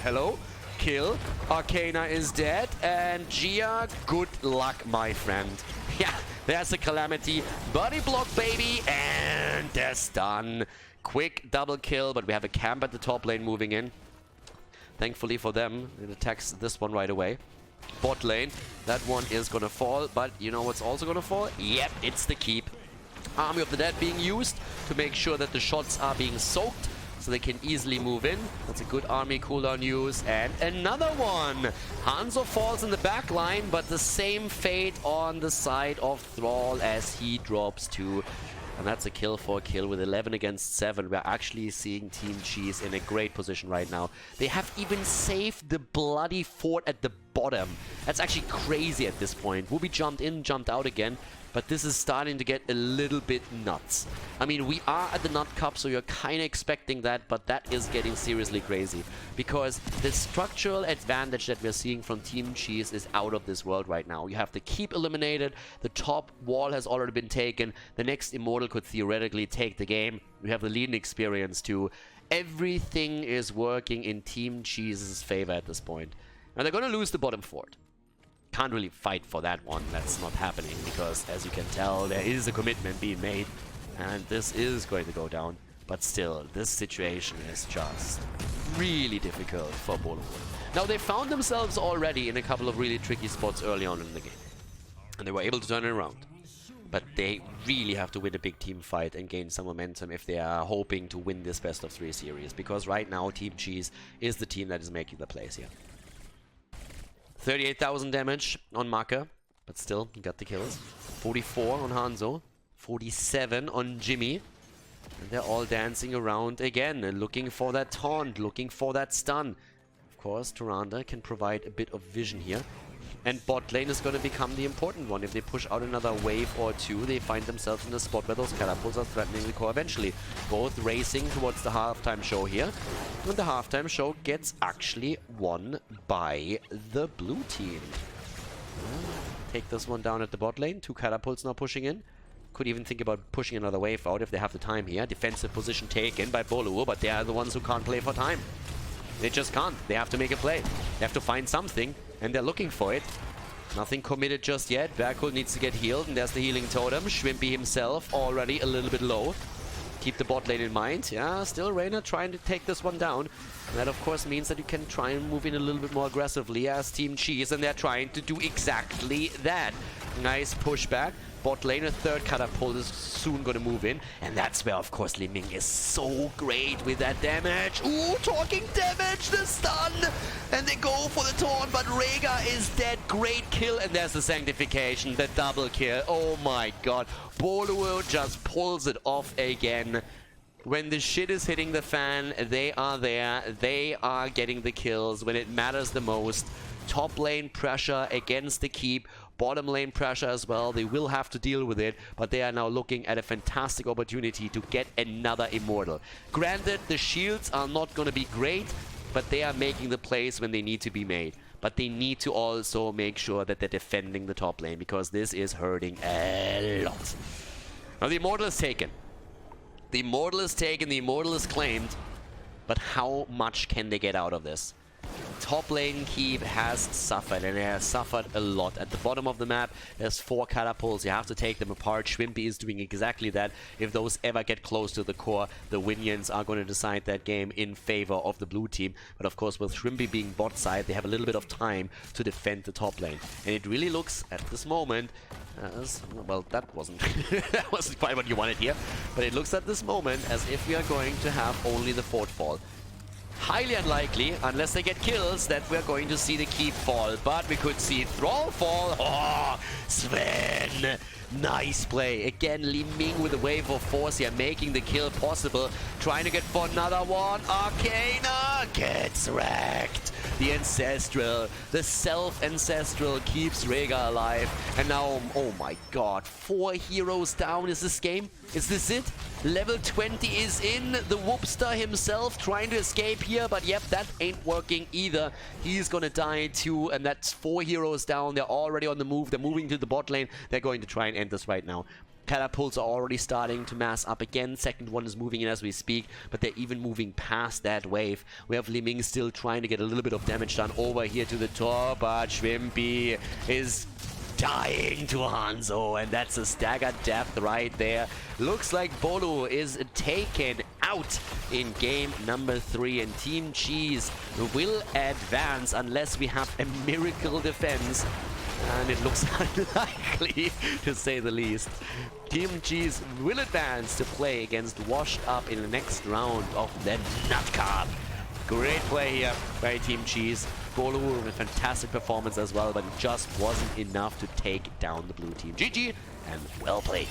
Speaker 1: Hello? Kill. Arcana is dead. And Gia, good luck, my friend. Yeah, there's a Calamity. Body block, baby. And that's done. Quick double kill, but we have a camp at the top lane moving in. Thankfully for them, it attacks this one right away. Bot lane, that one is gonna fall, but you know what's also gonna fall? Yep, it's the keep. Army of the Dead being used to make sure that the shots are being soaked so they can easily move in. That's a good army cooldown use. And another one! Hanzo falls in the back line, but the same fate on the side of Thrall as he drops too. And that's a kill for a kill with 11 against 7. We're actually seeing Team Cheese in a great position right now. They have even saved the bloody fort at the bottom. That's actually crazy at this point. Wubi jumped in, jumped out again. But this is starting to get a little bit nuts. I mean, we are at the Nut Cup, so you're kind of expecting that, but that is getting seriously crazy. Because the structural advantage that we're seeing from Team Cheese is out of this world right now. You have the keep eliminated, the top wall has already been taken, the next Immortal could theoretically take the game. We have the leading experience too. Everything is working in Team Cheese's favor at this point. Now they're going to lose the bottom fort. Can't really fight for that one. That's not happening because, as you can tell, there is a commitment being made and this is going to go down. But still, this situation is just really difficult for Boluo. Now, they found themselves already in a couple of really tricky spots early on in the game and they were able to turn it around. But they really have to win a big team fight and gain some momentum if they are hoping to win this best of 3 series, because right now Team Cheese is the team that is making the plays here. 38,000 damage on Maka, but still, he got the kills. 44 on Hanzo, 47 on Jimmy. And they're all dancing around again, and looking for that taunt, looking for that stun. Of course, Tyrande can provide a bit of vision here. And bot lane is going to become the important one. If they push out another wave or two, they find themselves in a spot where those catapults are threatening the core eventually. Both racing towards the halftime show here. And the halftime show gets actually won by the blue team. Take this one down at the bot lane. 2 catapults now pushing in. Could even think about pushing another wave out if they have the time here. Defensive position taken by Boluo, but they are the ones who can't play for time. They just can't. They have to make a play. They have to find something, and they're looking for it. Nothing committed just yet. Berkult needs to get healed, and there's the healing totem. Schwimpy himself already a little bit low. Keep the bot lane in mind. Yeah, still Reyna trying to take this one down. And that, of course, means that you can try and move in a little bit more aggressively as Team Cheese, and they're trying to do exactly that. Nice pushback. Bot lane, a 3rd catapult is soon going to move in. And that's where, of course, Li Ming is so great with that damage. Ooh, talking damage, the stun! And they go for the taunt, but Rhaegar is dead. Great kill, and there's the Sanctification, the double kill. Oh my god. Boluo just pulls it off again. When the shit is hitting the fan, they are there. They are getting the kills when it matters the most. Top lane pressure against the keep. Bottom lane pressure as well. They will have to deal with it, but they are now looking at a fantastic opportunity to get another Immortal. Granted, the shields are not going to be great, but they are making the plays when they need to be made. But they need to also make sure that they're defending the top lane, because this is hurting a lot. Now the Immortal is taken. The Immortal is taken, the Immortal is claimed. But how much can they get out of this? Top lane keep has suffered, and it has suffered a lot. At the bottom of the map, there's 4 catapults. You have to take them apart. Shrimpy is doing exactly that. If those ever get close to the core, the Winions are going to decide that game in favor of the blue team. But of course, with Shrimpy being bot side, they have a little bit of time to defend the top lane. And it really looks, at this moment, as, well, that wasn't that wasn't quite what you wanted here. But it looks at this moment as if we are going to have only the fort fall. Highly unlikely, unless they get kills, that we're going to see the keep fall. But we could see Thrall fall. Oh, Sven! Nice play. Again, Li Ming with a wave of force here, making the kill possible. Trying to get for another one. Arcana gets wrecked. The Ancestral, the self-Ancestral keeps Rhaegar alive. And now, oh my god, 4 heroes down. Is this game? Is this it? Level 20 is in. The Whoopster himself trying to escape here. But yep, that ain't working either. He's gonna die too. And that's 4 heroes down. They're already on the move. They're moving to the bot lane. They're going to try and end this right now. Catapults are already starting to mass up again. Second one is moving in as we speak, but they're even moving past that wave. We have Li Ming still trying to get a little bit of damage done over here to the top, but Shrimpy is dying to Hanzo, and that's a staggered death right there. Looks like Boluo is taken out in game number 3, and Team Cheese will advance unless we have a miracle defense. And it looks unlikely, to say the least. Team Cheese will advance to play against Washed Up in the next round of the Nut Cup. Great play here by Team Cheese. Boluo with a fantastic performance as well, but it just wasn't enough to take down the blue team. GG, and well played.